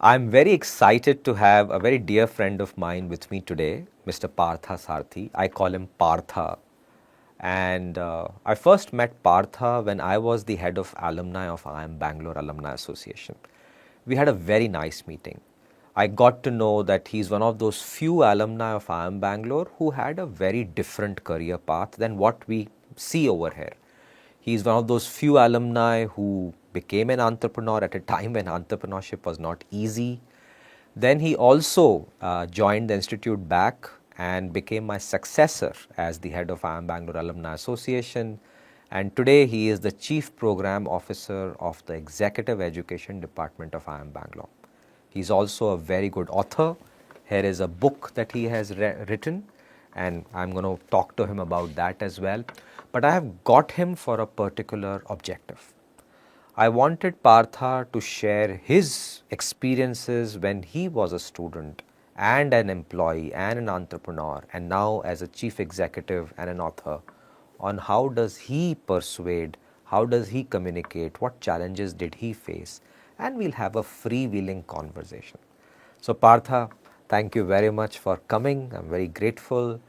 I'm very excited to have a very dear friend of mine with me today, Mr. Partha Sarthi. I call him Partha. And I first met Partha when I was the head of alumni of IIM Bangalore Alumni Association. We had a very nice meeting. I got to know that he's one of those few alumni of IIM Bangalore who had a very different career path than what we see over here. He's one of those few alumni who became an entrepreneur at a time when entrepreneurship was not easy. Then he also joined the institute back and became my successor as the head of IIM Bangalore Alumni Association. And today he is the Chief Program Officer of the Executive Education Department of IIM Bangalore. He's also a very good author. Here is a book that he has written, and I'm going to talk to him about that as well. But I have got him for a particular objective. I wanted Partha to share his experiences when he was a student and an employee and an entrepreneur, and now as a chief executive and an author, on how does he persuade, how does he communicate, what challenges did he face, and we'll have a freewheeling conversation. So Partha, thank you very much for coming. I'm very grateful.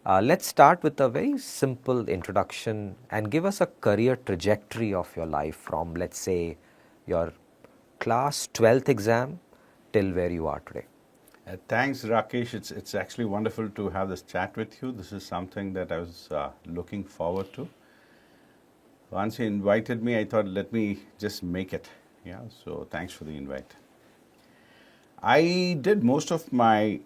Let's start with a very simple introduction and give us a career trajectory of your life from, let's say, your class 12th exam till where you are today. Thanks, Rakesh. It's actually wonderful to have this chat with you. This is something that I was looking forward to. Once you invited me, I thought, let me just make it. Yeah, so thanks for the invite. I did most of my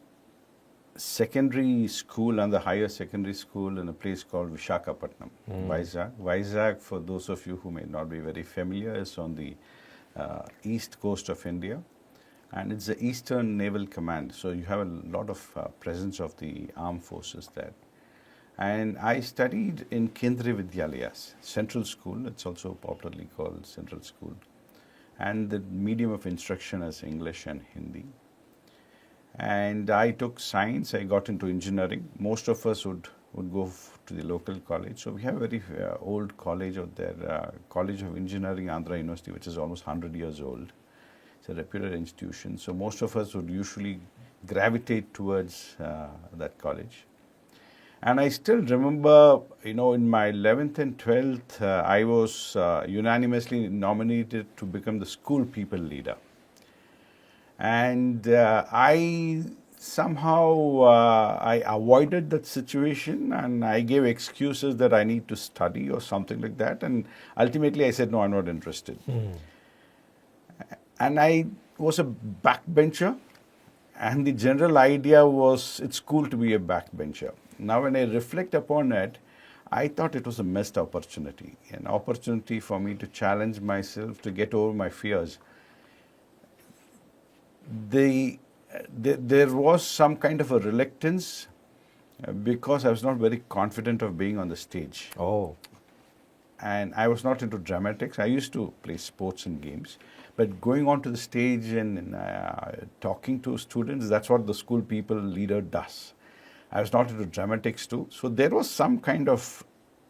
secondary school and the higher secondary school in a place called Visakhapatnam, Vizag. Vizag, for those of you who may not be very familiar, is on the east coast of India. And it's the Eastern Naval Command, so you have a lot of presence of the armed forces there. And I studied in Kendriya Vidyalayas, Central School. It's also popularly called Central School. And the medium of instruction is English and Hindi. And I took science. I got into engineering. Most of us would go to the local college. So we have a very old college out there, College of Engineering, Andhra University, which is almost 100 years old. It's a reputed institution. So most of us would usually gravitate towards that college. And I still remember, in my 11th and 12th, I was unanimously nominated to become the school people leader. And I somehow I avoided that situation, and I gave excuses that I need to study or something like that. And ultimately I said, no, I'm not interested. And I was a backbencher, and the general idea was it's cool to be a backbencher. Now, when I reflect upon it, I thought it was a missed opportunity, an opportunity for me to challenge myself, to get over my fears. There was some kind of a reluctance because I was not very confident of being on the stage. Oh. And I was not into dramatics. I used to play sports and games. But going onto the stage and talking to students, that's what the school people leader does. I was not into dramatics too. So there was some kind of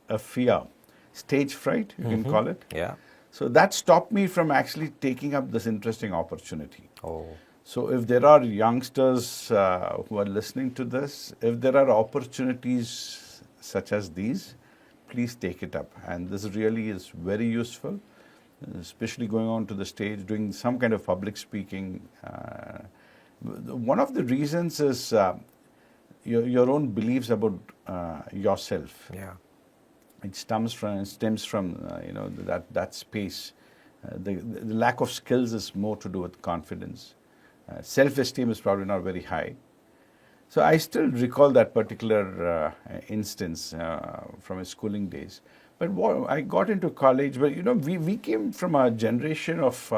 a fear, stage fright, you can call it. Yeah. So that stopped me from actually taking up this interesting opportunity. Oh. So if there are youngsters who are listening to this, if there are opportunities such as these, please take it up. And this really is very useful, especially going on to the stage, doing some kind of public speaking. One of the reasons is your own beliefs about yourself. Yeah. It stems from that space. The lack of skills is more to do with confidence. Self-esteem is probably not very high. So I still recall that particular instance from my schooling days. But I got into college, but we came from a generation of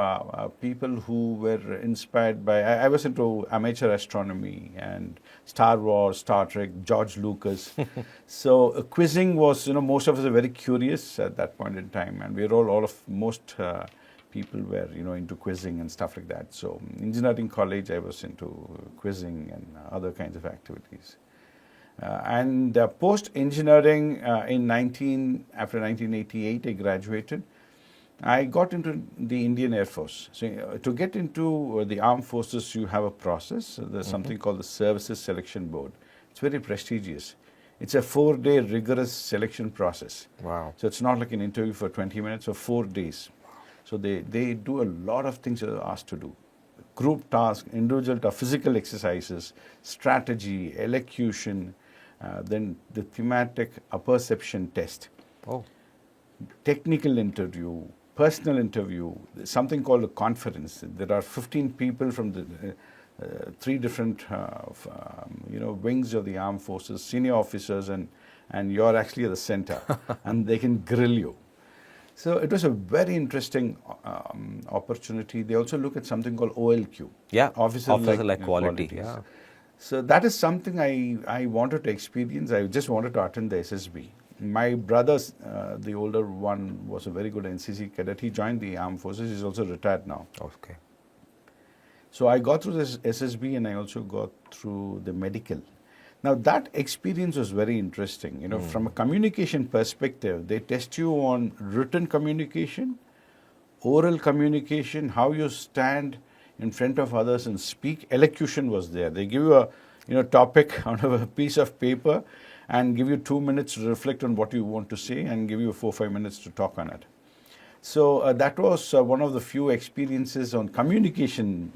people who were inspired by. I was into amateur astronomy and Star Wars, Star Trek, George Lucas. So quizzing was, most of us are very curious at that point in time, and we were most people were, into quizzing and stuff like that. So engineering college, I was into quizzing and other kinds of activities. And post-engineering after 1988, I graduated. I got into the Indian Air Force. So to get into the armed forces, you have a process. There's something called the Services Selection Board. It's very prestigious. It's a 4-day rigorous selection process. Wow. So it's not like an interview for 20 minutes or 4 days. So they do a lot of things they're asked to do. Group tasks, individual tasks, physical exercises, strategy, elocution, then the thematic apperception test, Oh. technical interview, personal interview, something called a conference. There are 15 people from the three different wings of the armed forces, senior officers, and you're actually at the center, and they can grill you. So it was a very interesting opportunity. They also look at something called OLQ. Yeah, Officer like quality. qualities. Yeah. So that is something I wanted to experience. I just wanted to attend the SSB. My brother, the older one, was a very good NCC cadet. He joined the armed forces. He's also retired now. Okay. So I got through this SSB, and I also got through the medical. Now that experience was very interesting. You know, from a communication perspective, they test you on written communication, oral communication, how you stand in front of others and speak. Elocution was there. They give you a topic on a piece of paper and give you 2 minutes to reflect on what you want to say and give you 4 or 5 minutes to talk on it. So that was one of the few experiences on communication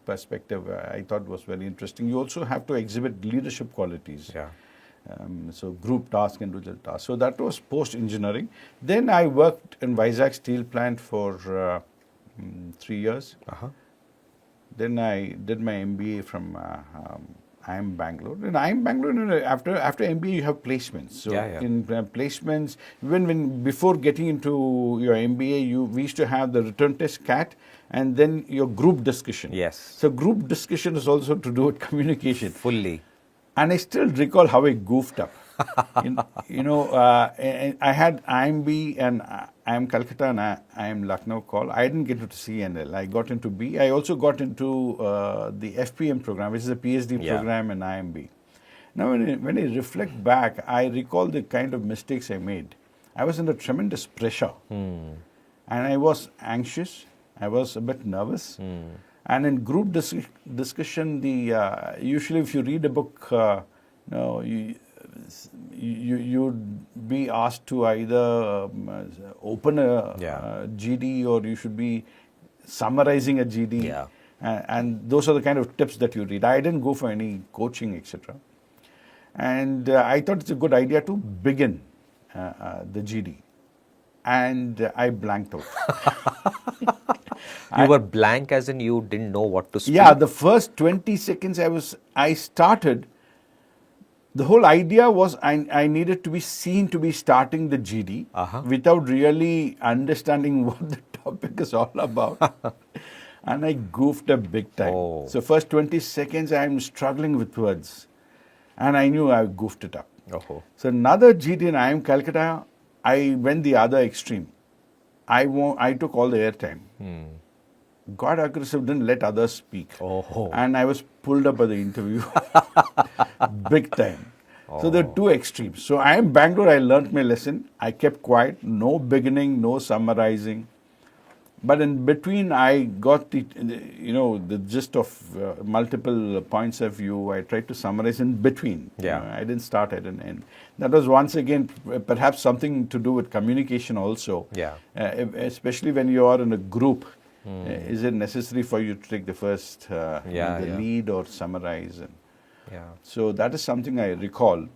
perspective I thought was very interesting. You also have to exhibit leadership qualities. Yeah. So group task, individual task. So that was post-engineering. Then I worked in Vizag Steel Plant for 3 years. Uh-huh. Then I did my MBA from IIM Bangalore. In IIM Bangalore, after MBA, you have placements. So in placements, even before getting into your MBA, we used to have the return test CAT and then your group discussion. Yes. So group discussion is also to do with communication. Fully. And I still recall how I goofed up. I had IMB and IIM Calcutta and IIM Lucknow call. I didn't get into CNL. I got into B. I also got into the FPM program, which is a PhD program in IMB. Now, when I reflect back, I recall the kind of mistakes I made. I was under tremendous pressure. And I was anxious. I was a bit nervous. And in group discussion, usually if you read a book, you'd be asked to either open a GD or you should be summarizing a GD. Yeah. And those are the kind of tips that you read. I didn't go for any coaching, etc. And I thought it's a good idea to begin the GD. And I blanked out. You were blank as in you didn't know what to speak? Yeah, the first 20 seconds I started, the whole idea was I needed to be seen to be starting the GD without really understanding what the topic is all about. And I goofed up big time. Oh. So first 20 seconds I'm struggling with words. And I knew I goofed it up. Oh. So another GD in IIM Calcutta, I went the other extreme. I took all the airtime. Got aggressive, didn't let others speak. Oh. And I was pulled up at the interview big time. So there are two extremes. So I am Bangalore, I learnt my lesson. I kept quiet, no beginning, no summarizing. But in between, I got the gist of multiple points of view. I tried to summarize in between. Yeah. I didn't start, I didn't end. That was once again perhaps something to do with communication also. Yeah. Especially when you are in a group. Is it necessary for you to take the first lead or summarize? So that is something I recall.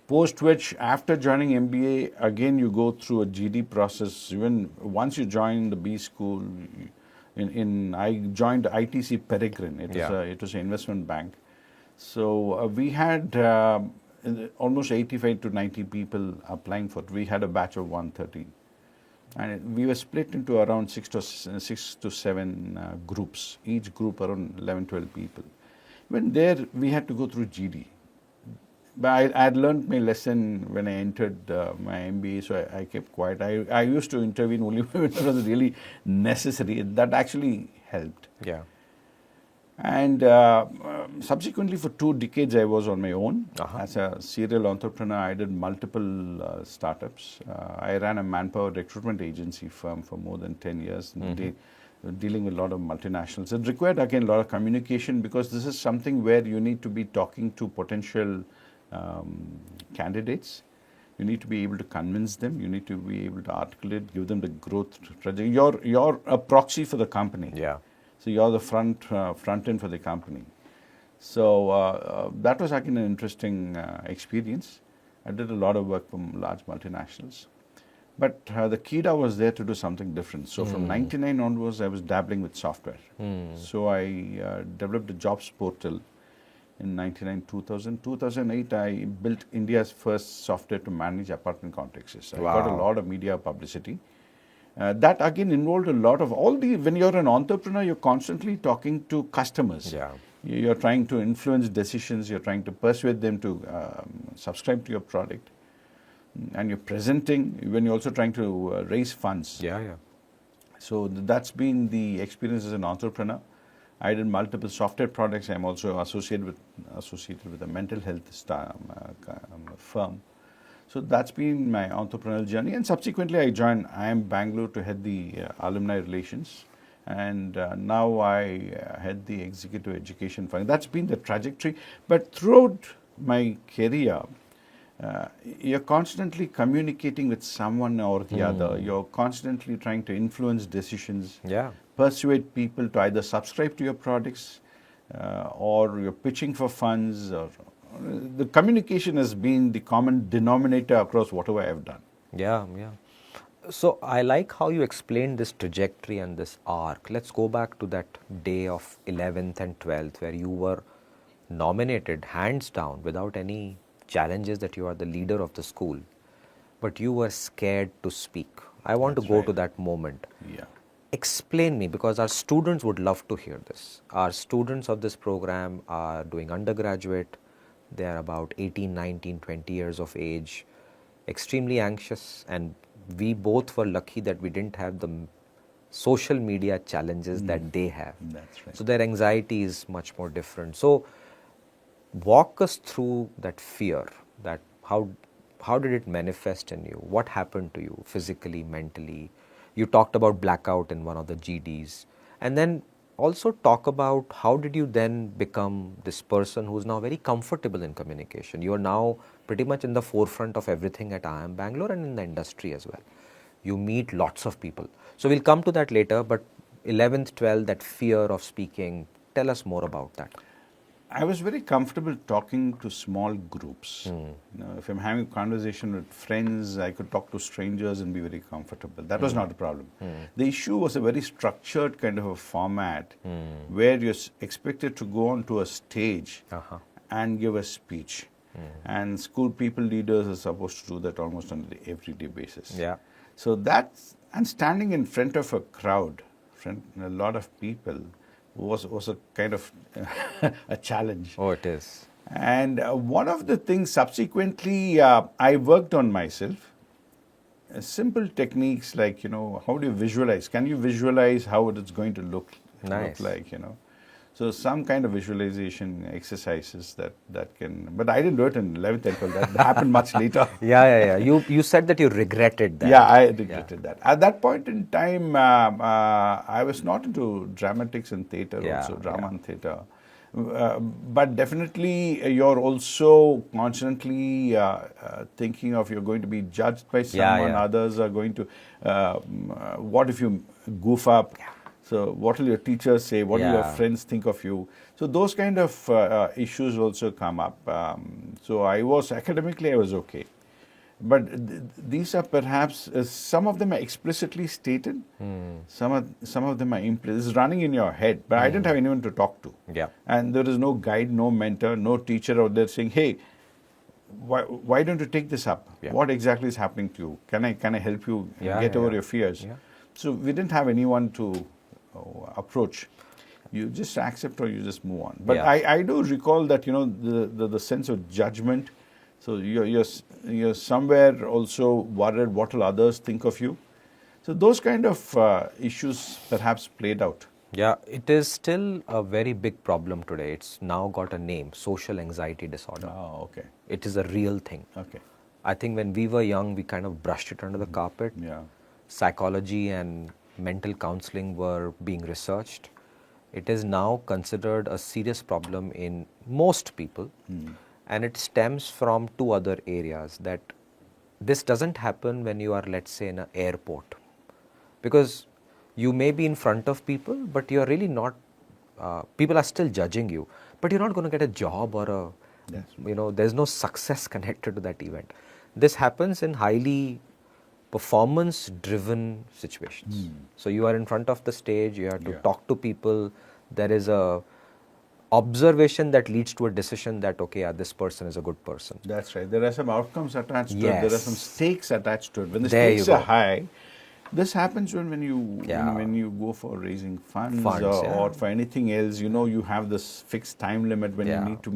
Post which, after joining MBA, again you go through a GD process. Even once you join the B school, I joined ITC Peregrine. It was an investment bank. So we had almost 85 to 90 people applying for it. We had a batch of 130. And we were split into around 6 to 7 groups, each group around 11, 12 people. When there, we had to go through GD. But I had learned my lesson when I entered my MBA, so I kept quiet. I used to intervene only when it was really necessary. That actually helped. Yeah. And subsequently, for 2 decades, I was on my own. As a serial entrepreneur, I did multiple startups. I ran a manpower recruitment agency firm for more than 10 years, dealing with a lot of multinationals. It required, again, a lot of communication because this is something where you need to be talking to potential candidates. You need to be able to convince them. You need to be able to articulate, give them the growth trajectory. You're a proxy for the company. Yeah. So you're the front end for the company. So that was again an interesting experience. I did a lot of work for large multinationals. But the Kida was there to do something different. So from 99 onwards, I was dabbling with software. So I developed a jobs portal in 99, 2000. 2008, I built India's first software to manage apartment complexes. I got a lot of media publicity. That again involved a lot of when you're an entrepreneur, you're constantly talking to customers. Yeah. You're trying to influence decisions, you're trying to persuade them to subscribe to your product. And you're presenting, when you're also trying to raise funds. Yeah. So that's been the experience as an entrepreneur. I did multiple software products. I'm also associated with a mental health firm. So that's been my entrepreneurial journey. And subsequently, I joined IIM Bangalore to head the alumni relations. And now I head the executive education fund. That's been the trajectory. But throughout my career, you're constantly communicating with someone or the other. You're constantly trying to influence decisions, persuade people to either subscribe to your products or you're pitching for funds. Or the communication has been the common denominator across whatever I've done. Yeah. So I like how you explained this trajectory and this arc. Let's go back to that day of 11th and 12th where you were nominated hands down without any challenges that you are the leader of the school, but you were scared to speak. I want to go to that moment. Yeah. Explain me, because our students would love to hear this. Our students of this program are doing undergraduate. They are about 18, 19, 20 years of age, extremely anxious, and we both were lucky that we didn't have the social media challenges that they have. That's right. So their anxiety is much more different. So walk us through that fear, that how did it manifest in you? What happened to you physically, mentally? You talked about blackout in one of the GDs. And then also talk about how did you then become this person who's now very comfortable in communication. You are now pretty much in the forefront of everything at IIM Bangalore and in the industry as well. You meet lots of people. So we'll come to that later, but 11th, 12th, that fear of speaking, tell us more about that. I was very comfortable talking to small groups. If I'm having a conversation with friends, I could talk to strangers and be very comfortable. That was not the problem. The issue was a very structured kind of a format where you're expected to go onto a stage and give a speech. And school people leaders are supposed to do that almost on an everyday basis. Yeah. So and standing in front of a crowd, a lot of people, was a kind of a challenge. Oh, it is. And one of the things subsequently I worked on myself, simple techniques like, how do you visualize? Can you visualize how it is going to look like, So some kind of visualization exercises that can, but I didn't do it in 11th and 12th. That happened much later. Yeah. You said that you regretted that. Yeah, I regretted that. At that point in time, I was not into dramatics and theatre, also drama and theatre. But definitely, you're also constantly thinking of you're going to be judged by someone. Others are going to. What if you goof up? So what will your teachers say? What will your friends think of you? So those kind of issues also come up. So academically I was okay. But these are perhaps, some of them are explicitly stated, some of them are implicit. It's running in your head, but I didn't have anyone to talk to. Yeah. And there is no guide, no mentor, no teacher out there saying, hey, why don't you take this up? Yeah. What exactly is happening to you? Can I help you get over your fears? Yeah. So we didn't have anyone to approach. You just accept or you just move on. But I do recall that, the sense of judgment. So you're somewhere also worried what will others think of you. So those kind of issues perhaps played out. Yeah, it is still a very big problem today. It's now got a name, social anxiety disorder. Oh, okay. It is a real thing. Okay. I think when we were young, we kind of brushed it under the carpet. Yeah. Psychology and mental counseling were being researched. It is now considered a serious problem in most people, and it stems from two other areas. That this doesn't happen when you are, let's say, in an airport, because you may be in front of people, but you're really not. People are still judging you, but you're not going to get a job or a, Yes. there's no success connected to that event. This happens in highly performance driven situations. So you are in front of the stage, you have to Yeah. talk to people, there is a observation that leads to a decision that, okay, yeah, this person is a good person. That's right. There are some outcomes attached to it. There are some Yes. stakes attached to it. When the There you stakes are go. high, this happens when you Yeah. when you go for raising funds, Funds, or yeah. for anything else. You have this fixed time limit when Yeah. you need to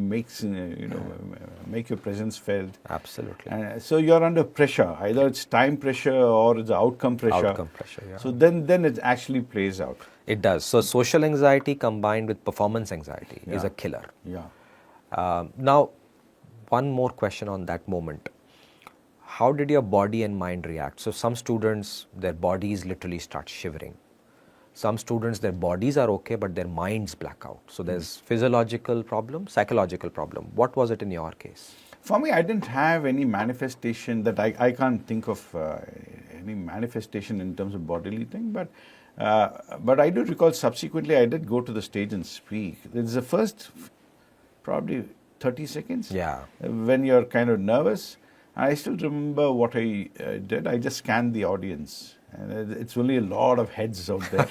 make your presence felt. Absolutely. And so you're under pressure. Either it's time pressure or it's outcome pressure. Outcome pressure, yeah. So then it actually plays out. It does. So social anxiety combined with performance anxiety is Yeah. a killer. Yeah. Now, one more question on that moment. How did your body and mind react? So some students, their bodies literally start shivering. Some students, their bodies are okay, but their minds black out. So there's physiological problem, psychological problem. What was it in your case? For me, I didn't have any manifestation that I can't think of any manifestation in terms of bodily thing, but I do recall subsequently I did go to the stage and speak. It's the first probably 30 seconds Yeah. when you're kind of nervous. I still remember what I did. I just scanned the audience, and it's really a lot of heads out there.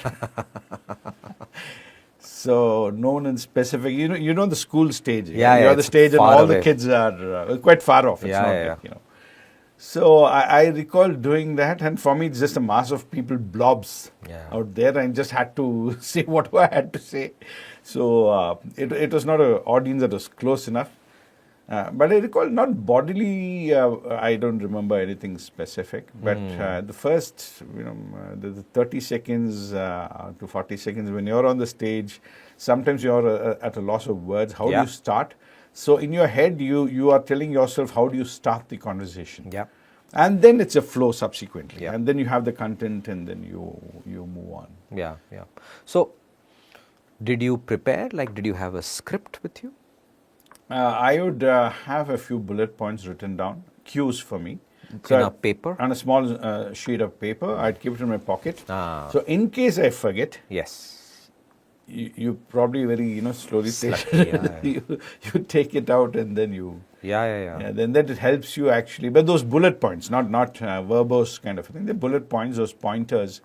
So no one in specific. You know the school stage. Yeah, you're yeah, the it's stage, and far all the away. kids are quite far off. It's Yeah, not yeah, like, yeah. So I recall doing that, and for me, it's just a mass of people, blobs Yeah. out there, and just had to say what I had to say. So it was not an audience that was close enough. But I recall not bodily. I don't remember anything specific. But the first, the 30 seconds to 40 seconds when you're on the stage, sometimes you're at a loss of words. How do Yeah. you start? So in your head, you are telling yourself how do you start the conversation. Yeah. And then it's a flow subsequently, Yeah. and then you have the content, and then you move on. Yeah, yeah. So, did you prepare? Like, did you have a script with you? I would have a few bullet points written down, cues for me. In a paper? On a small sheet of paper. I'd keep it in my pocket. Ah. So in case I forget, Yes. you probably very slowly Slightly, yeah, yeah. you take it out, and then you. Yeah, yeah, yeah. Yeah, then that it helps you actually. But those bullet points, not verbose kind of thing. The bullet points, those pointers,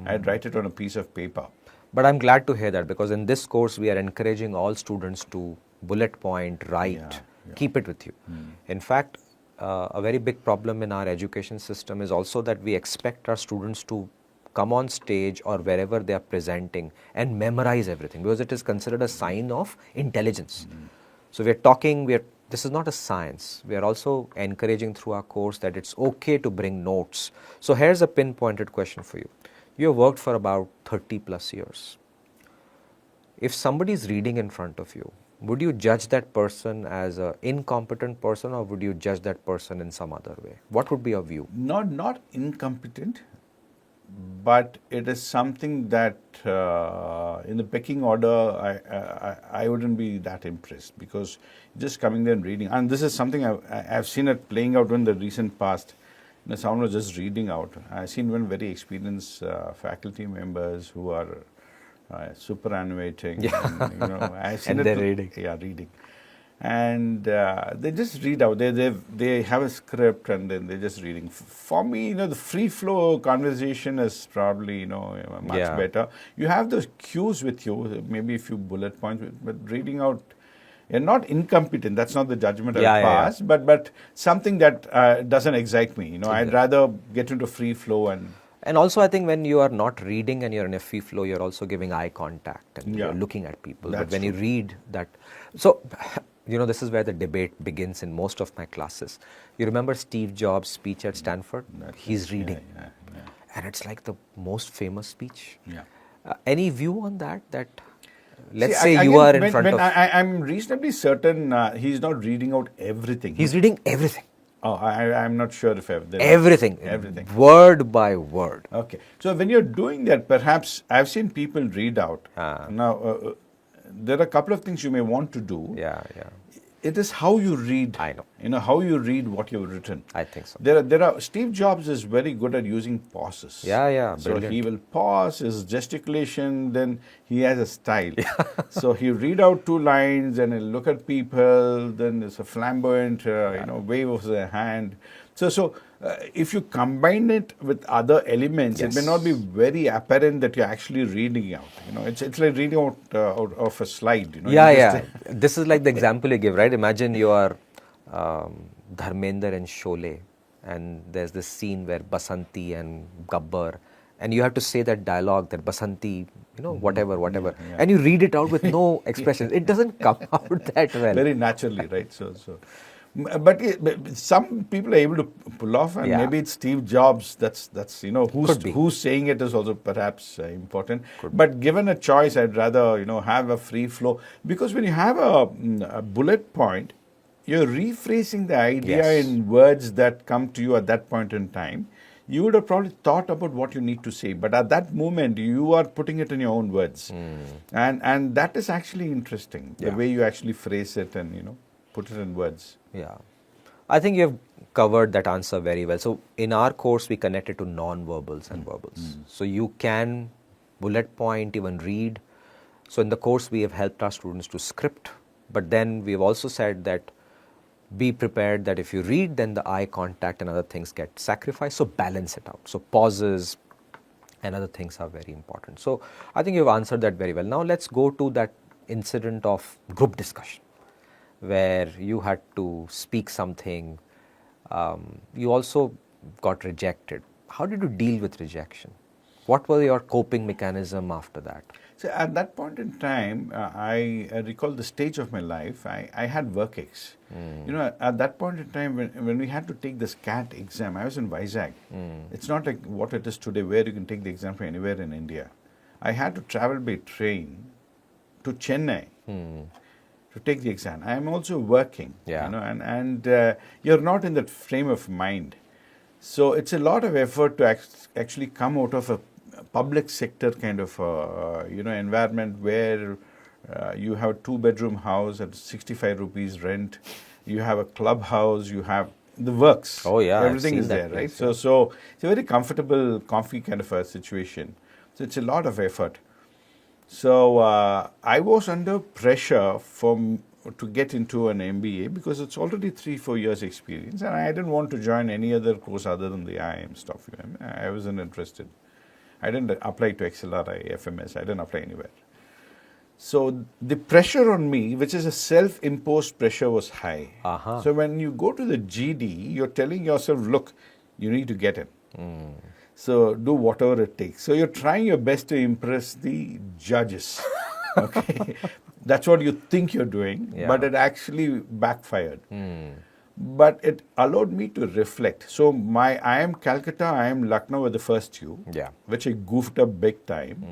I'd write it on a piece of paper. But I'm glad to hear that, because in this course we are encouraging all students to bullet point, write, Yeah. keep it with you. In fact, a very big problem in our education system is also that we expect our students to come on stage or wherever they are presenting and memorize everything, because it is considered a sign of intelligence. So we are talking, this is not a science. We are also encouraging through our course that it's okay to bring notes. So here's a pinpointed question for you. You have worked for about 30 plus years. If somebody is reading in front of you, would you judge that person as an incompetent person, or would you judge that person in some other way? What would be your view? Not incompetent, but it is something that in the pecking order, I wouldn't be that impressed, because just coming there and reading, and this is something I've seen it playing out in the recent past. Someone was just reading out. I've seen one very experienced faculty members who are superannuating. Yeah. And, I've seen And it they're reading. Yeah, reading. And they just read out. They have a script, and then they're just reading. For me, the free flow conversation is probably much Yeah. better. You have those cues with you, maybe a few bullet points, but reading out. You're not incompetent. That's not the judgment Yeah, I yeah, pass. But something that doesn't excite me. I'd rather get into free flow and. And also, I think when you are not reading and you're in a free flow, you're also giving eye contact and you're looking at people. That's but when you true. read that, so this is where the debate begins in most of my classes. You remember Steve Jobs' speech at Stanford? He's reading, Yeah. and it's like the most famous speech. Yeah. Any view on that? See, Let's say you again, are in front of. I'm reasonably certain he's not reading out everything. He's reading everything. Oh, I'm not sure if there are Everything. everything. Word by word. Okay, so when you're doing that, perhaps I've seen people read out. Ah. Now, there are a couple of things you may want to do. Yeah, yeah. It is how you read. I know. How you read what you've written. I think so. There are. Steve Jobs is very good at using pauses. Yeah, yeah, So brilliant. he will pause his gesticulation. Then he has a style. So he read out 2 lines and he'll look at people. Then there's a flamboyant, wave of the hand. So if you combine it with other elements, it may Yes. not be very apparent that you're actually reading out. It's like reading out of a slide. Yeah, You just- yeah. This is like the example you give, right? Imagine you are Dharmender and Sholay, and there's this scene where Basanti and Gabbar, and you have to say that dialogue, that Basanti, whatever, Yeah. and you read it out with no expressions. It doesn't come out that well. Very naturally, right? But some people are able to pull off, and Yeah. maybe it's Steve Jobs. That's Could be. who's saying it is also perhaps important. But given a choice, I'd rather have a free flow, because when you have a bullet point, you're rephrasing the idea Yes. in words that come to you at that point in time. You would have probably thought about what you need to say, but at that moment, you are putting it in your own words, and that is actually interesting. The Yeah. way you actually phrase it and put it in words. Yeah. I think you have covered that answer very well. So in our course, we connect it to non-verbals and verbals. So you can bullet point, even read. So in the course, we have helped our students to script, but then we've also said that be prepared that if you read, then the eye contact and other things get sacrificed. So balance it out. So pauses and other things are very important. So I think you've answered that very well. Now let's go to that incident of group discussion, where you had to speak something. You also got rejected. How did you deal with rejection? What were your coping mechanism after that? So at that point in time, I recall the stage of my life. I had work aches. At that point in time, when we had to take this CAT exam, I was in Vizag. It's not like what it is today, where you can take the exam from anywhere in India. I had to travel by train to Chennai to take the exam. I am also working. Yeah. And you're not in that frame of mind. So it's a lot of effort to actually come out of a public sector kind of environment where you have a 2-bedroom house at 65 rupees rent, you have a clubhouse, you have the works. Oh, yeah, I've everything seen is that there, right? place, So it's a very comfortable, comfy kind of a situation. So it's a lot of effort. So I was under pressure to get into an MBA because it's already 3-4 years experience, and I didn't want to join any other course other than the IIM stuff. I wasn't interested. I didn't apply to XLRI, FMS. I didn't apply anywhere. So the pressure on me, which is a self-imposed pressure, was high. Uh-huh. So when you go to the GD, you're telling yourself, look, you need to get in. So do whatever it takes. So you're trying your best to impress the judges. Okay, that's what you think you're doing, Yeah. but it actually backfired. But it allowed me to reflect. So I am Calcutta, I am Lucknow were the first two, Yeah. which I goofed up big time.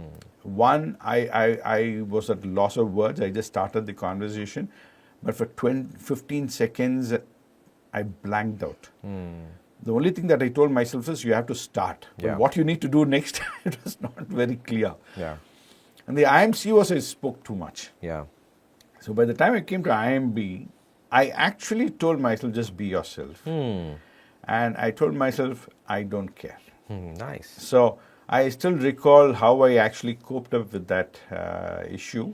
One, I was at loss of words. I just started the conversation, but for 15 seconds, I blanked out. The only thing that I told myself is you have to start. But Yeah. what you need to do next, it was not very clear. Yeah. And the IMC was I spoke too much. Yeah. So by the time I came to IMB, I actually told myself, just be yourself. And I told myself, I don't care. Nice. So I still recall how I actually coped up with that issue.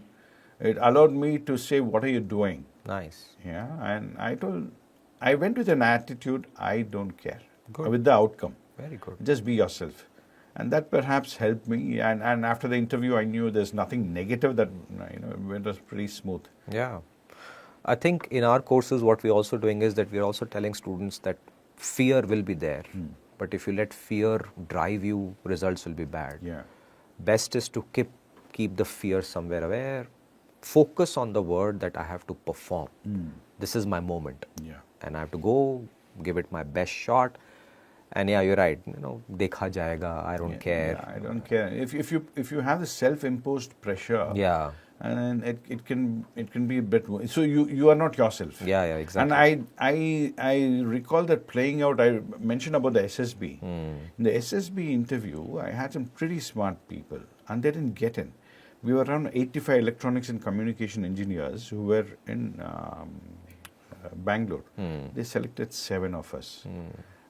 It allowed me to say, what are you doing? Nice. Yeah, and I went with an attitude, I don't care. Good. With the outcome. Very good. Just be yourself. And that perhaps helped me. And after the interview, I knew there's nothing negative, that it was pretty smooth. Yeah. I think in our courses, what we're also doing is that we're also telling students that fear will be there. But if you let fear drive you, results will be bad. Yeah. Best is to keep the fear somewhere aware. Focus on the word that I have to perform. This is my moment. Yeah. And I have to go, give it my best shot. And yeah, you're right. Dekha jayega. I don't care. Yeah, I don't care. If you have the self-imposed pressure, Yeah. and it can be a bit. So you are not yourself. Yeah, yeah, And exactly. I recall that playing out. I mentioned about the SSB. In the SSB interview, I had some pretty smart people, and they didn't get in. We were around 85 electronics and communication engineers who were in Bangalore. They selected 7 of us.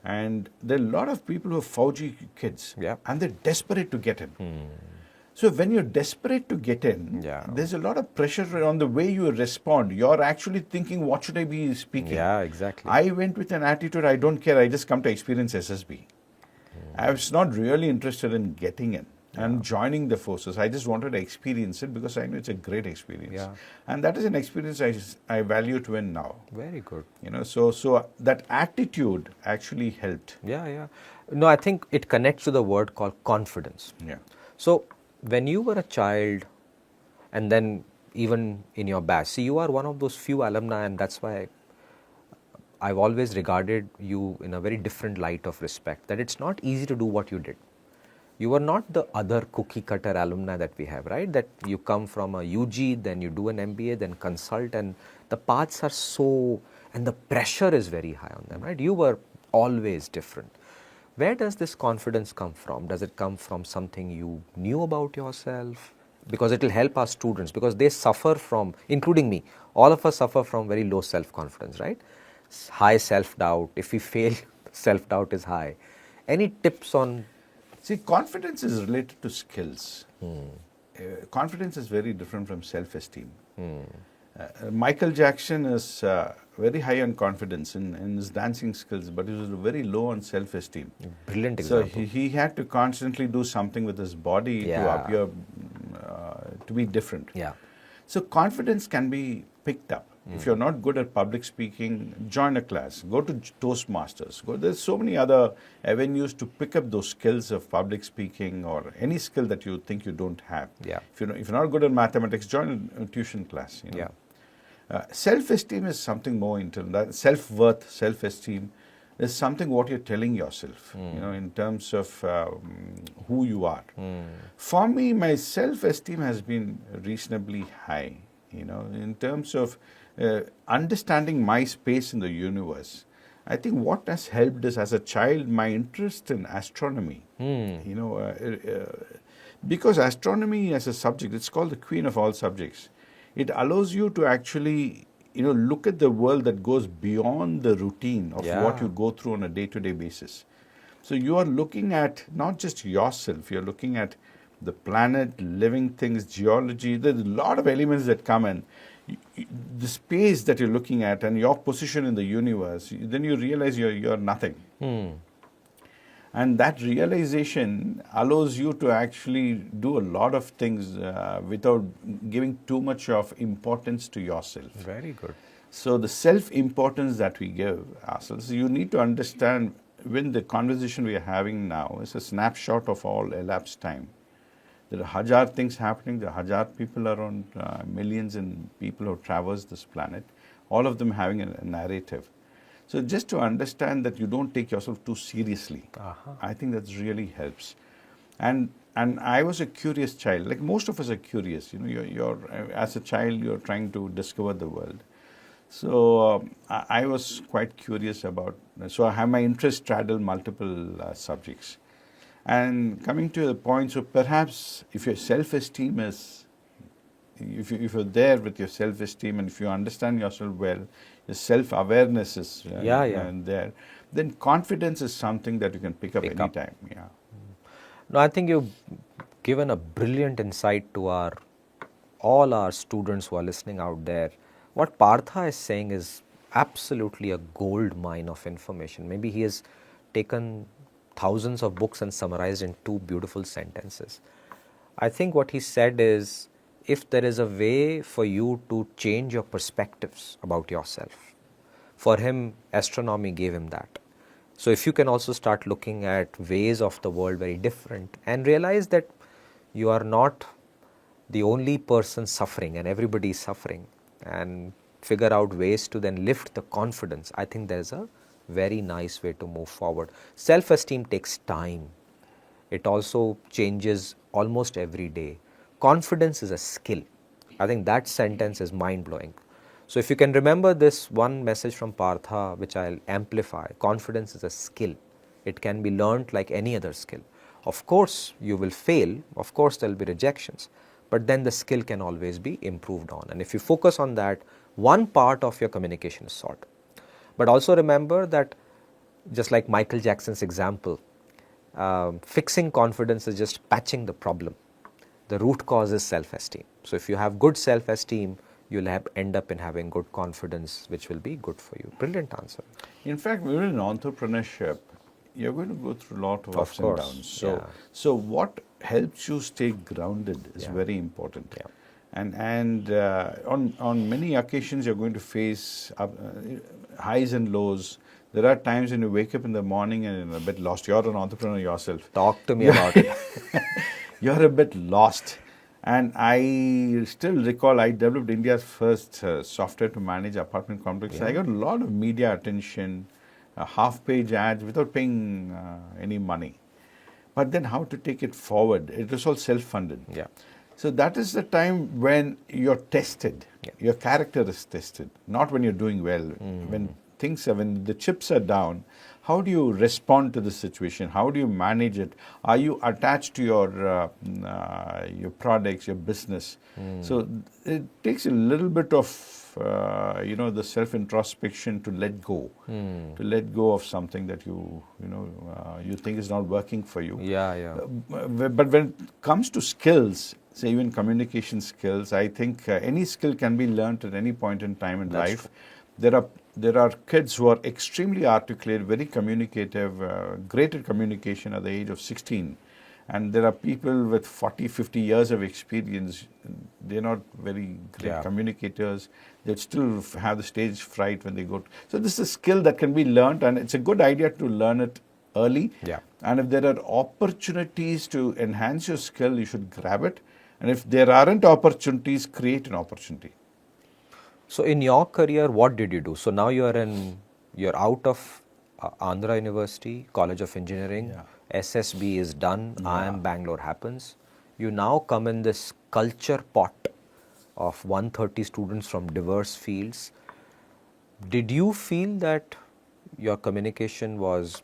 And there are a lot of people who are Fauji kids, Yeah. and they're desperate to get in. So when you're desperate to get in, Yeah. there's a lot of pressure on the way you respond. You're actually thinking, what should I be speaking? Yeah, exactly. I went with an attitude, I don't care, I just come to experience SSB. I was not really interested in getting in and joining the forces. I just wanted to experience it because I know it's a great experience. Yeah. And that is an experience I value to win now. Very good. So that attitude actually helped. Yeah, yeah. No, I think it connects to the word called confidence. Yeah. So when you were a child, and then even in your batch, see, you are one of those few alumni, and that's why I've always regarded you in a very different light of respect, that it's not easy to do what you did. You are not the other cookie cutter alumni that we have, right? That you come from a UG, then you do an MBA, then consult, and the paths are so, and the pressure is very high on them, right? You were always different. Where does this confidence come from? Does it come from something you knew about yourself? Because it will help our students, because they suffer from, including me, all of us suffer from very low self-confidence, right? High self-doubt. If we fail, self-doubt is high. Any tips on? See, confidence is related to skills. Confidence is very different from self-esteem. Michael Jackson is very high on confidence in his dancing skills, but he was very low on self-esteem. Brilliant So example. he had to constantly do something with his body to Yeah. appear, to be different. Yeah. So confidence can be picked up. If you're not good at public speaking, join a class, go to Toastmasters. There's so many other avenues to pick up those skills of public speaking or any skill that you think you don't have. Yeah. If you're not good at mathematics, join a tuition class. Yeah. Self-esteem is something more internal. Self-worth, self-esteem is something what you're telling yourself, in terms of who you are. For me, my self-esteem has been reasonably high, in terms of understanding my space in the universe. I think what has helped is, as a child, my interest in astronomy. Because astronomy as a subject, it's called the queen of all subjects. It allows you to actually, look at the world that goes beyond the routine of Yeah. what you go through on a day-to-day basis. So you are looking at not just yourself, you're looking at the planet, living things, geology. There's a lot of elements that come in. The space that you're looking at and your position in the universe, then you realize you're nothing. And that realization allows you to actually do a lot of things without giving too much of importance to yourself. Very good. So the self-importance that we give ourselves, you need to understand when the conversation we are having now is a snapshot of all elapsed time. There are Hajar things happening, there are Hajar people around, millions and people who traverse this planet, all of them having a narrative. So just to understand that you don't take yourself too seriously, I think that really helps. And I was a curious child, like most of us are curious. You're as a child, you're trying to discover the world. So I was quite curious about. So I have my interest straddle multiple subjects. And coming to the point, so perhaps if your self-esteem is, if you're there with your self-esteem and if you understand yourself well, your self-awareness is there, then confidence is something that you can pick up anytime. Yeah. No, I think you've given a brilliant insight to all our students who are listening out there. What Partha is saying is absolutely a gold mine of information. Maybe he has taken thousands of books and summarized in 2 beautiful sentences. I think what he said is, if there is a way for you to change your perspectives about yourself, for him, astronomy gave him that. So if you can also start looking at ways of the world very different and realize that you are not the only person suffering and everybody is suffering, and figure out ways to then lift the confidence, I think there's a very nice way to move forward. Self-esteem takes time. It also changes almost every day. Confidence is a skill. I think that sentence is mind-blowing. So if you can remember this one message from Partha, which I'll amplify, confidence is a skill. It can be learnt like any other skill. Of course, you will fail. Of course, there will be rejections. But then the skill can always be improved on. And if you focus on that, one part of your communication is sorted. But also remember that, just like Michael Jackson's example, fixing confidence is just patching the problem. The root cause is self-esteem. So if you have good self-esteem, you'll end up in having good confidence, which will be good for you. Brilliant answer. In fact, when you're in entrepreneurship, you're going to go through a lot of ups and course, downs. So, yeah. so what helps you stay grounded is Yeah. very important. Yeah. And on many occasions, you're going to face highs and lows. There are times when you wake up in the morning and you're a bit lost. You're an entrepreneur yourself. Talk to me about it. You're a bit lost. And I still recall I developed India's first software to manage apartment complexes. Yeah. I got a lot of media attention, half-page ads without paying any money. But then how to take it forward? It was all self-funded. Yeah. So that is the time when you're tested. Yeah. Your character is tested, not when you're doing well. When the chips are down, how do you respond to the situation? How do you manage it? Are you attached to your products, your business? So it takes a little bit of the self-introspection to let go, of something that you think is not working for you. Yeah, yeah. But when it comes to skills, say even communication skills, I think any skill can be learned at any point in time in life. There are kids who are extremely articulate, very communicative, great at communication at the age of 16. And there are people with 40, 50 years of experience. They're not very great communicators. They still have the stage fright when they go. So this is a skill that can be learned, and it's a good idea to learn it early. Yeah. And if there are opportunities to enhance your skill, you should grab it. And if there aren't opportunities, create an opportunity. So in your career, what did you do? So now you're out of Andhra University, College of Engineering. Yeah. SSB is done. IIM Bangalore happens. You now come in this culture pot of 130 students from diverse fields. Did you feel that your communication was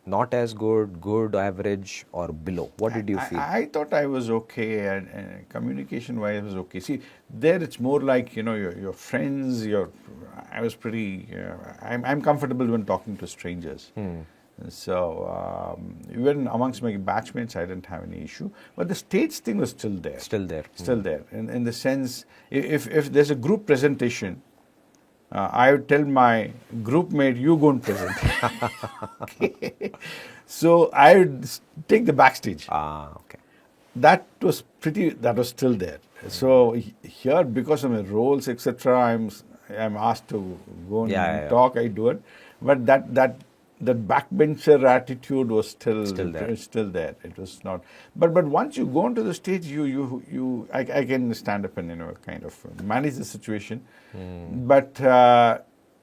not as good, average, or below? What did you feel? I thought I was okay, and communication-wise, I was okay. See, there it's more like your friends. I was pretty. I'm comfortable when talking to strangers. So even amongst my batchmates, I didn't have any issue. But the stage thing was still there. Still there. Still there. In the sense, if there's a group presentation, I would tell my group mate, you go and present. So I would take the backstage. Okay. That was still there. So here, because of my roles, etc., I'm asked to go and talk. I do it, but that backbencher attitude was still there. It was not. But once you go onto the stage, I can stand up and kind of manage the situation. But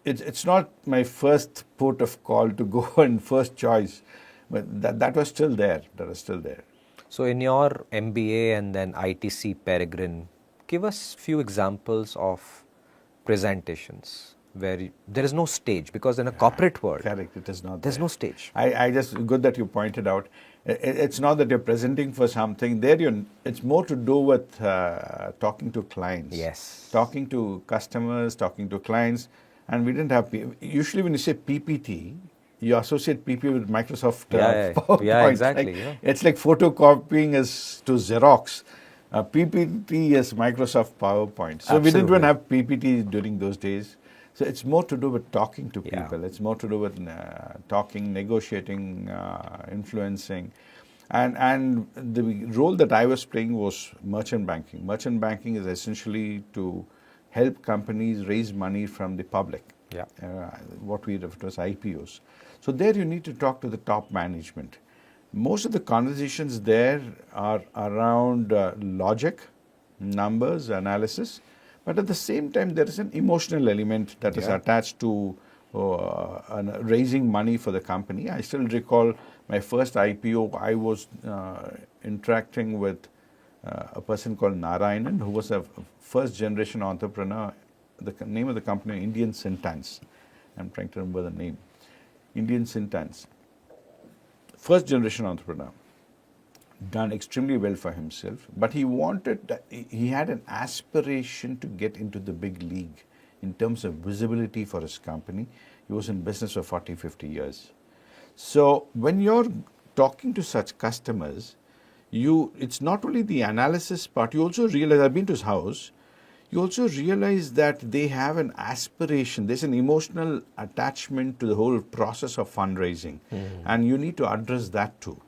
it's not my first port of call to go and first choice. But that was still there. That was still there. So in your MBA and then ITC Peregrine, give us few examples of presentations where there is no stage, because in a corporate world, correct, it is not. There's no stage. I just good that you pointed out. It's not that you're presenting for something. It's more to do with talking to clients. Yes. Talking to customers, talking to clients, and we didn't have. Usually, when you say PPT, you associate PPT with Microsoft PowerPoint. Yeah, exactly. It's like photocopying is to Xerox. PPT is Microsoft PowerPoint. So we didn't even have PPT during those days. So it's more to do with talking to people. It's more to do with talking, negotiating, influencing. And the role that I was playing was merchant banking. Merchant banking is essentially to help companies raise money from the public. Yeah. What we refer to as IPOs. So there you need to talk to the top management. Most of the conversations there are around logic, numbers, analysis. But at the same time, there is an emotional element that is attached to raising money for the company. I still recall my first IPO. I was interacting with a person called Narayanan, who was a first generation entrepreneur. The name of the company, Indian Sintans. I'm trying to remember the name. Indian Sintans. First generation entrepreneur. Done extremely well for himself, but he had an aspiration to get into the big league in terms of visibility for his company. He was in business for 40, 50 years. So when you're talking to such customers, it's not only the analysis part, you also realize, I've been to his house, you also realize that they have an aspiration, there's an emotional attachment to the whole process of fundraising, and you need to address that too.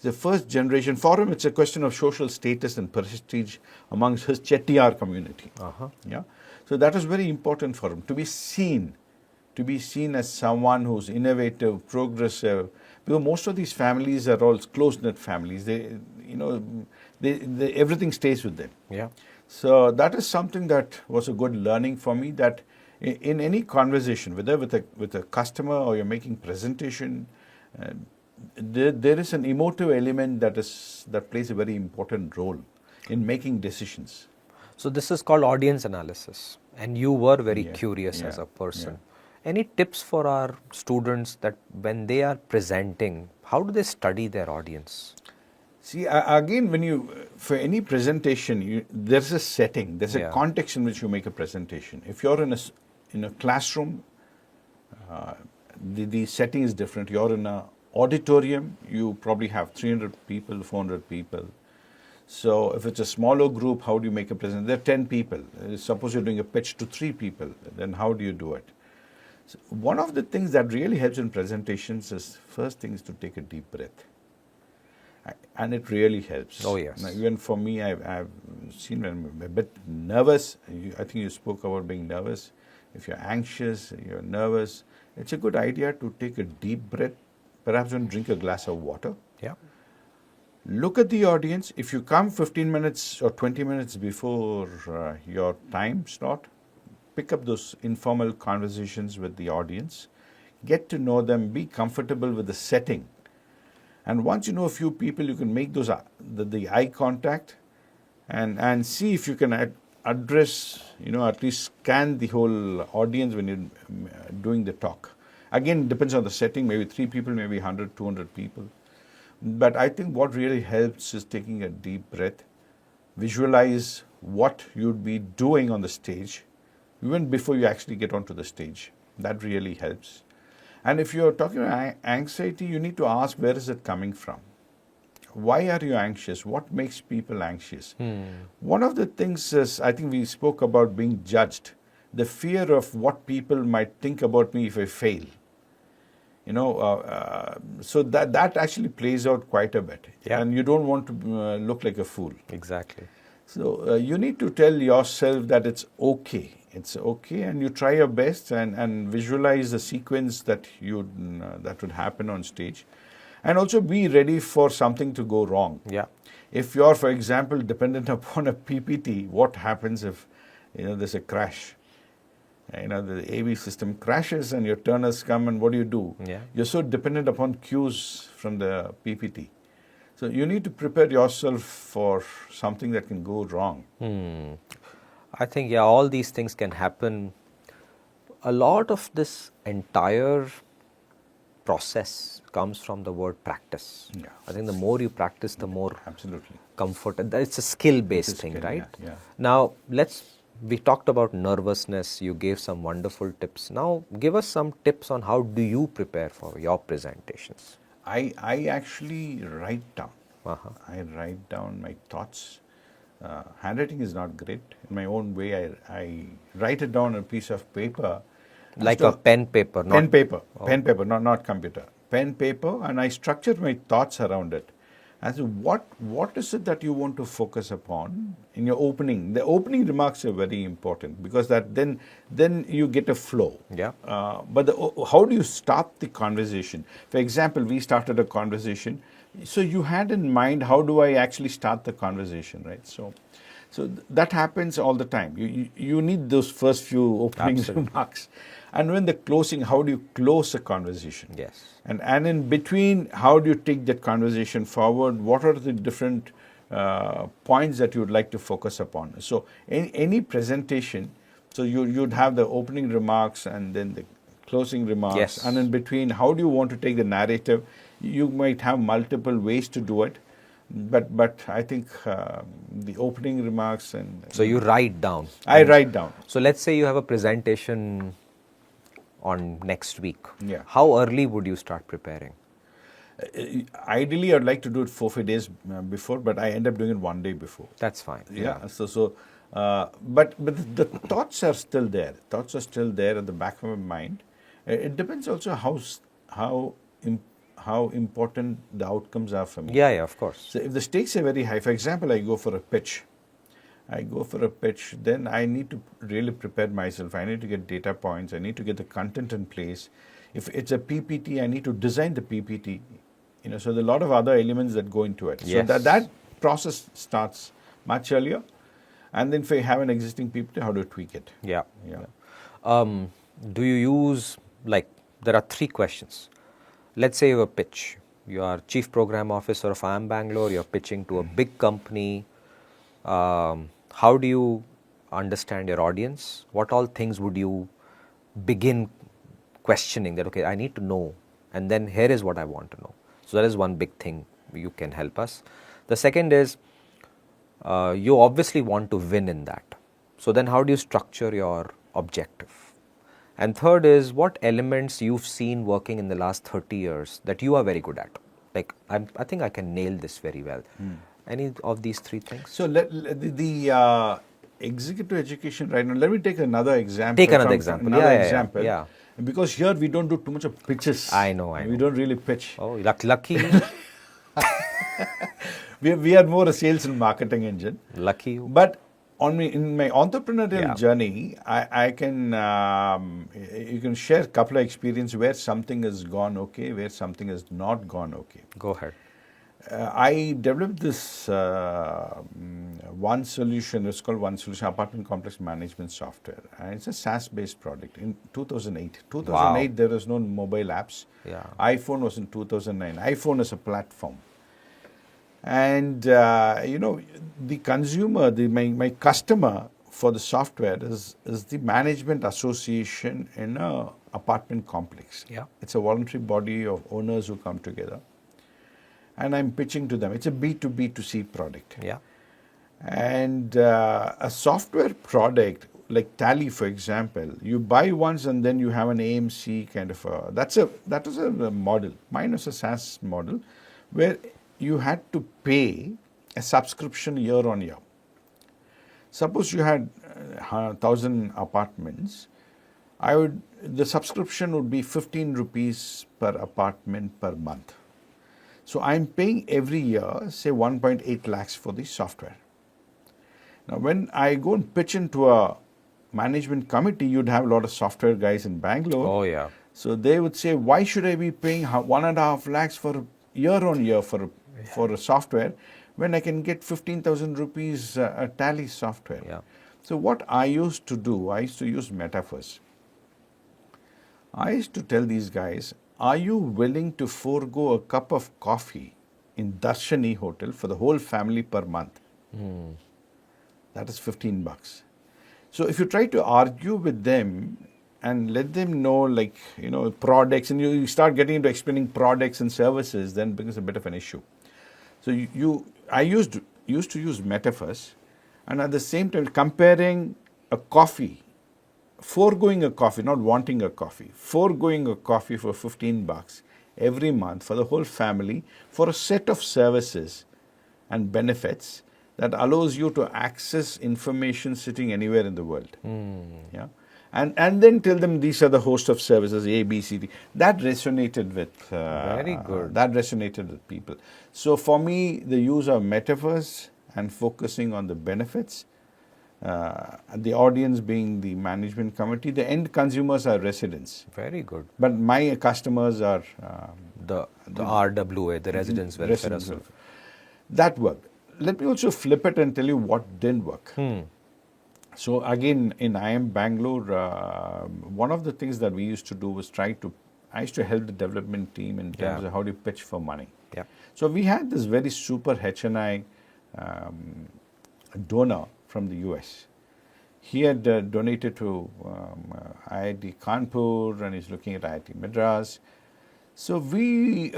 The first generation, for him, it's a question of social status and prestige amongst his Chettiar community. Yeah, so that was very important for him to be seen as someone who's innovative, progressive. Because most of these families are all close-knit families. They everything stays with them. Yeah. So that is something that was a good learning for me. That in any conversation, whether with a customer or you're making presentation. There is an emotive element that plays a very important role in making decisions. So this is called audience analysis, and you were very curious as a person. Any tips for our students that when they are presenting, how do they study their audience? See, again, for any presentation, there's a setting, there's a context in which you make a presentation. If you're in a classroom, the setting is different. You're in a auditorium, you probably have 300 people, 400 people. So if it's a smaller group, how do you make a presentation? There are 10 people. Suppose you're doing a pitch to 3 people, then how do you do it? So one of the things that really helps in presentations is, first thing is to take a deep breath. And it really helps. Oh, yes. Now, even for me, I've seen when I'm a bit nervous. I think you spoke about being nervous. If you're anxious, you're nervous, it's a good idea to take a deep breath. Perhaps even drink a glass of water. Yeah. Look at the audience. If you come 15 minutes or 20 minutes before your time slot, pick up those informal conversations with the audience. Get to know them. Be comfortable with the setting. And once you know a few people, you can make those the eye contact and see if you can address, at least scan the whole audience when you're doing the talk. Again, depends on the setting, maybe 3 people, maybe 100, 200 people. But I think what really helps is taking a deep breath, visualize what you'd be doing on the stage, even before you actually get onto the stage. That really helps. And if you're talking about anxiety, you need to ask, where is it coming from? Why are you anxious? What makes people anxious? One of the things is, I think we spoke about being judged. The fear of what people might think about me if I fail. So that actually plays out quite a bit. Yeah. And you don't want to look like a fool. Exactly. So you need to tell yourself that it's okay. It's okay, and you try your best and visualize the sequence that would happen on stage. And also be ready for something to go wrong. Yeah. If you're, for example, dependent upon a PPT, what happens if there's a crash? The AV system crashes and your turners come, and what do? Yeah. You're so dependent upon cues from the PPT. So you need to prepare yourself for something that can go wrong. I think, all these things can happen. A lot of this entire process comes from the word practice. Yeah. I think the more you practice, the more Absolutely. comfort. It's a skill-based thing, skill, right? yeah. Now, we talked about nervousness. You gave some wonderful tips. Now, give us some tips on how do you prepare for your presentations. I actually write down. Uh-huh. I write down my thoughts. Handwriting is not great. In my own way, I write it down on a piece of paper. Like a pen paper, not... Pen paper, not computer. Pen paper, and I structure my thoughts around it. As to what is it that you want to focus upon in your opening. The opening remarks are very important because that then you get a flow. Yeah. But how do you start the conversation? For example, we started a conversation So you had in mind, how do I actually start the conversation, right? So that happens all the time. You need those first few opening Absolutely. remarks. And when the closing, how do you close a conversation? Yes. And in between, how do you take that conversation forward? What are the different points that you would like to focus upon? So any presentation, so you'd have the opening remarks and then the closing remarks. Yes. And in between, how do you want to take the narrative? You might have multiple ways to do it. But I think the opening remarks and So you write down. I write down. So let's say you have a presentation on next week. Yeah. How early would you start preparing? Ideally, I'd like to do it 4-5 days before, but I end up doing it one day before. That's fine. Yeah. But the thoughts are still there. Thoughts are still there at the back of my mind. It depends also how important the outcomes are for me. Yeah, of course. So if the stakes are very high, for example, I go for a pitch, then I need to really prepare myself. I need to get data points. I need to get the content in place. If it's a PPT, I need to design the PPT. So there are a lot of other elements that go into it. Yes. So that process starts much earlier. And then if I have an existing PPT, how do you tweak it? Yeah. Yeah. Do you use, there are 3 questions. Let's say you have a pitch. You are Chief Program Officer of IIM Bangalore. You're pitching to a big company. How do you understand your audience? What all things would you begin questioning that, okay, I need to know, and then here is what I want to know. So that is one big thing you can help us. The second is, you obviously want to win in that. So then how do you structure your objective? And third is, what elements you've seen working in the last 30 years that you are very good at? I think I can nail this very well. Any of these 3 things? So the executive education right now, let me take another example. Take another example. Yeah. Because here we don't do too much of pitches. I know. We don't really pitch. Oh, lucky you. We are more a sales and marketing engine. Lucky you. But in my entrepreneurial journey, I can you can share a couple of experiences where something has gone okay, where something has not gone okay. Go ahead. I developed this one solution. It's called One Solution Apartment Complex Management Software, and it's a SaaS-based product. In 2008, Wow. there was no mobile apps. Yeah. iPhone was in 2009. iPhone is a platform, and the consumer, my customer for the software is the management association in a apartment complex. Yeah. It's a voluntary body of owners who come together. And I'm pitching to them. It's a B2B2C product. Yeah. And a software product like Tally, for example, you buy once and then you have an AMC kind of that is a model. Mine was a SaaS model where you had to pay a subscription year on year. Suppose you had 1,000 apartments, the subscription would be 15 rupees per apartment per month. So I'm paying every year, say 1.8 lakhs for the software. Now, when I go and pitch into a management committee, you'd have a lot of software guys in Bangalore. Oh, yeah. So they would say, why should I be paying 1.5 lakhs for year on year for a software when I can get 15,000 rupees a Tally software? Yeah. So what I used to do, I used to use metaphors. I used to tell these guys, are you willing to forego a cup of coffee in Darshani Hotel for the whole family per month? That is $15. So if you try to argue with them and let them know, products, and you start getting into explaining products and services, then it becomes a bit of an issue. So I used to use metaphors, and at the same time comparing a coffee, foregoing a coffee, not wanting a coffee, foregoing a coffee for $15 every month for the whole family for a set of services and benefits that allows you to access information sitting anywhere in the world. Yeah, and then tell them these are the host of services A, B, C, D. That resonated with Very good. That resonated with people. So for me, the use of metaphors and focusing on the benefits. The audience being the management committee, the end consumers are residents. Very good. But my customers are the RWA, the Residence Welfare residence Association. welfare. That worked. Let me also flip it and tell you what didn't work. So again, in IM Bangalore, one of the things that we used to do was I used to help the development team in terms Yeah. of how do you pitch for money. Yeah. So we had this very super HNI donor from the US. He had donated to IIT Kanpur and he's looking at IIT Madras. So we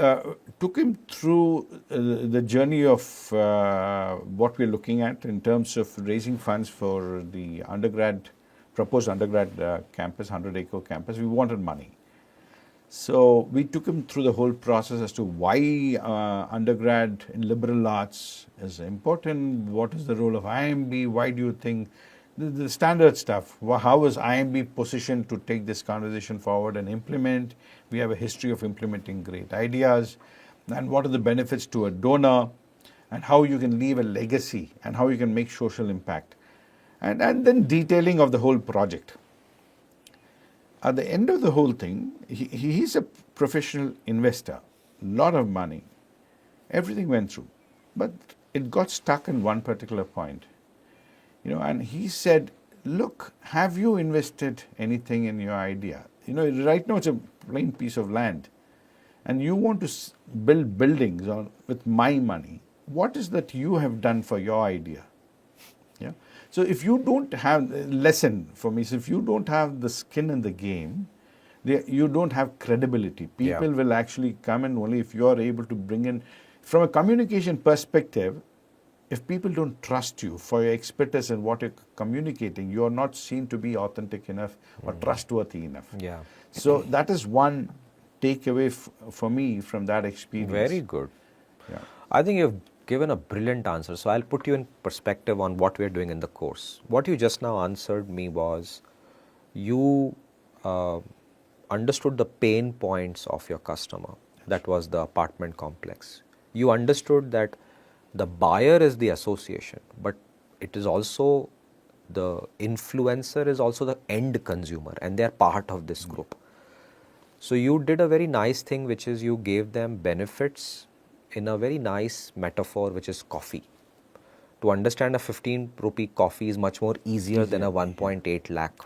took him through the journey of what we're looking at in terms of raising funds for the proposed undergrad campus, 100-acre campus. We wanted money. So we took him through the whole process as to why undergrad in liberal arts is important, what is the role of IMB, why do you think, the standard stuff. How is IMB positioned to take this conversation forward and implement? We have a history of implementing great ideas. And what are the benefits to a donor? And how you can leave a legacy and how you can make social impact. And then detailing of the whole project. At the end of the whole thing, he's a professional investor, lot of money. Everything went through. But it got stuck in one particular point. And he said, look, have you invested anything in your idea? Right now it's a plain piece of land. And you want to build buildings with my money. What is that you have done for your idea? Yeah. So if you don't have, lesson for me is if you don't have the skin in the game, you don't have credibility. People will actually come in only if you are able to bring in, from a communication perspective, if people don't trust you for your expertise and what you're communicating, you are not seen to be authentic enough or trustworthy enough. Yeah. So that is one takeaway for me from that experience. Very good. Yeah. I think you've given a brilliant answer. So I'll put you in perspective on what we're doing in the course. What you just now answered me was you understood the pain points of your customer. That was the apartment complex. You understood that the buyer is the association, but it is also the influencer is also the end consumer and they are part of this group. So you did a very nice thing, which is you gave them benefits in a very nice metaphor, which is coffee. To understand a 15 rupee coffee is much more easier than a 1.8 lakh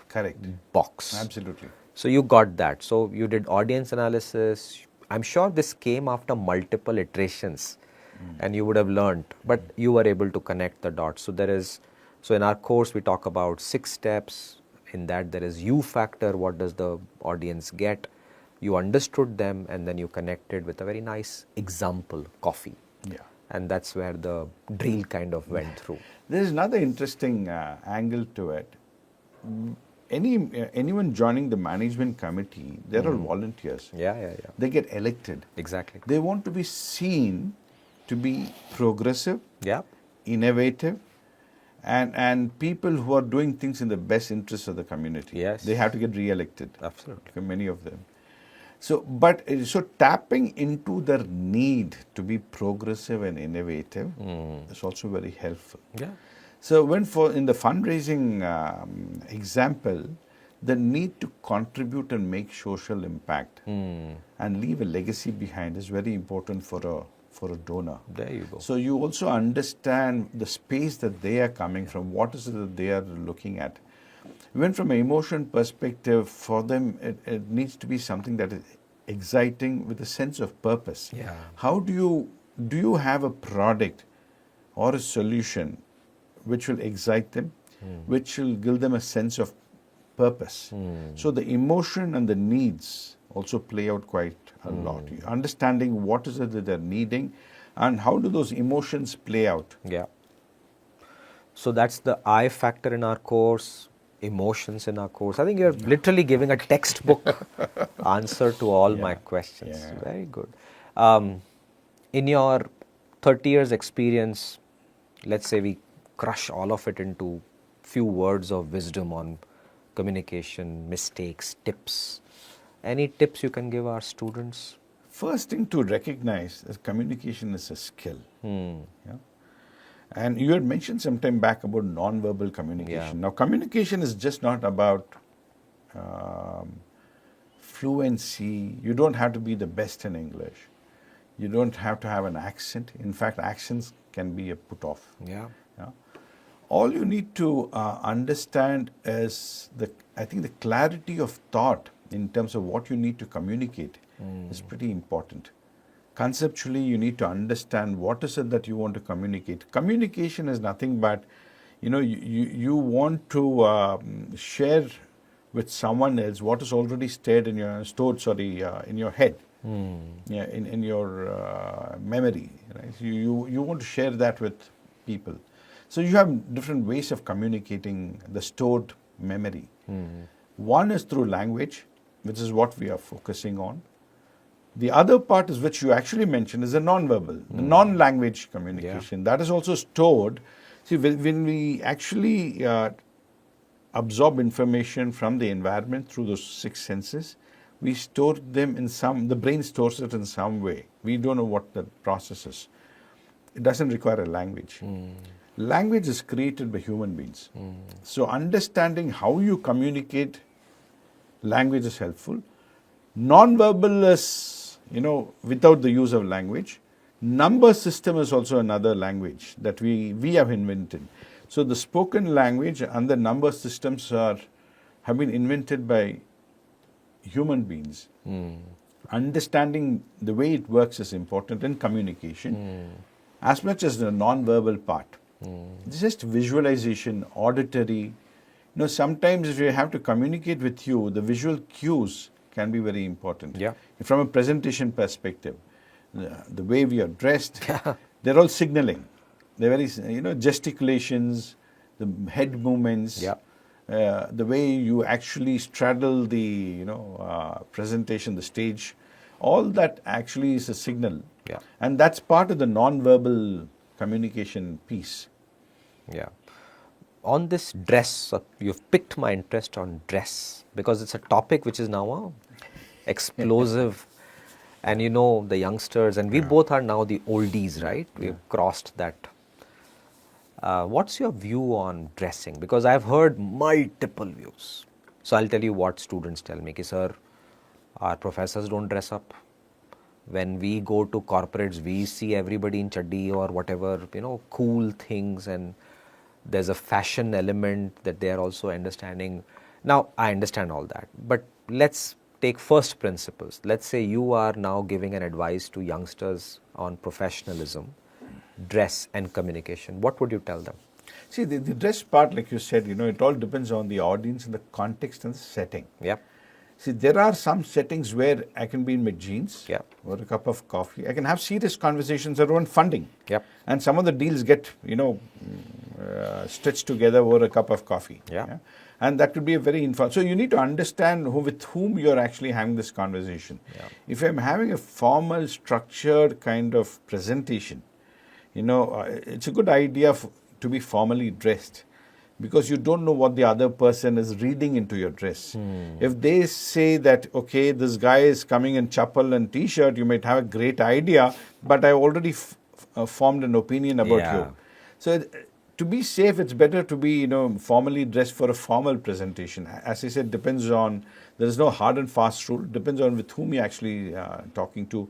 box. Absolutely. So you got that. So you did audience analysis. I'm sure this came after multiple iterations and you would have learned, but you were able to connect the dots. So in our course, we talk about 6 steps. In that, there is U factor. What does the audience get? You understood them and then you connected with a very nice example, coffee. Yeah. And that's where the drill kind of went through. There's another interesting angle to it. Anyone joining the management committee, they're all volunteers. Yeah. They get elected. Exactly. They want to be seen to be progressive, innovative, and people who are doing things in the best interest of the community. Yes. They have to get re-elected. Absolutely. Many of them. So tapping into their need to be progressive and innovative is also very helpful. Yeah. So in the fundraising example, the need to contribute and make social impact and leave a legacy behind is very important for a donor. There you go. So you also understand the space that they are coming from, what is it that they are looking at. Even from an emotion perspective, for them, it needs to be something that is exciting with a sense of purpose. Yeah. How do you have a product or a solution which will excite them, which will give them a sense of purpose? So the emotion and the needs also play out quite a lot. Understanding what is it that they're needing and how do those emotions play out. Yeah. So that's the I factor in our course, emotions in our course. I think you're literally giving a textbook answer to all my questions. Yeah. Very good. In your 30 years experience, let's say we crush all of it into few words of wisdom on communication, mistakes, tips. Any tips you can give our students? First thing to recognize is communication is a skill. Yeah? And you had mentioned some time back about non-verbal communication. Now, communication is just not about fluency. You don't have to be the best in English. You don't have to have an accent. In fact, accents can be a put off. Yeah. Yeah. All you need to understand is I think the clarity of thought in terms of what you need to communicate is pretty important. Conceptually, you need to understand what is it that you want to communicate. Communication is nothing but, you want to share with someone else what is already stored in your head, yeah, in your memory. Right? You want to share that with people. So you have different ways of communicating the stored memory. One is through language, which is what we are focusing on. The other part is which you actually mentioned is the non-verbal, the non-language communication. That is also stored. See, when we actually absorb information from the environment through those 6 senses, we store them the brain stores it in some way. We don't know what the process is. It doesn't require a language. Language is created by human beings. So understanding how you communicate, language is helpful. Non-verbal is, without the use of language. Number system is also another language that we have invented. So the spoken language and the number systems have been invented by human beings. Understanding the way it works is important in communication, as much as the non-verbal part. It's just visualization, auditory. Sometimes if you have to communicate with you, the visual cues can be very important. Yeah. From a presentation perspective, the way we are dressed, they're all signaling. They're very, gesticulations, the head movements, the way you actually straddle the, presentation, the stage, all that actually is a signal. Yeah. And that's part of the non-verbal communication piece. Yeah. On this dress, you've picked my interest on dress because it's a topic which is now explosive. And the youngsters, and we both are now the oldies, right? We've crossed that. What's your view on dressing? Because I've heard multiple views. So I'll tell you what students tell me. Sir, our professors don't dress up. When we go to corporates, we see everybody in chaddi or whatever, cool things, and there's a fashion element that they are also understanding. Now, I understand all that, but let's take first principles. Let's say you are now giving an advice to youngsters on professionalism, dress and communication. What would you tell them? See, the dress part, like you said, it all depends on the audience and the context and the setting. Yeah. See, there are some settings where I can be in my jeans or a cup of coffee. I can have serious conversations around funding. Yep. And some of the deals get, stitched together over a cup of coffee. Yeah. And that could be a very informal. So you need to understand with whom you're actually having this conversation. Yeah. If I'm having a formal, structured kind of presentation, it's a good idea to be formally dressed, because you don't know what the other person is reading into your dress. If they say that, okay, this guy is coming in chappal and t-shirt, you might have a great idea, but I already formed an opinion about you. So to be safe, it's better to be, formally dressed for a formal presentation. As I said, depends on, there is no hard and fast rule. Depends on with whom you're actually talking to.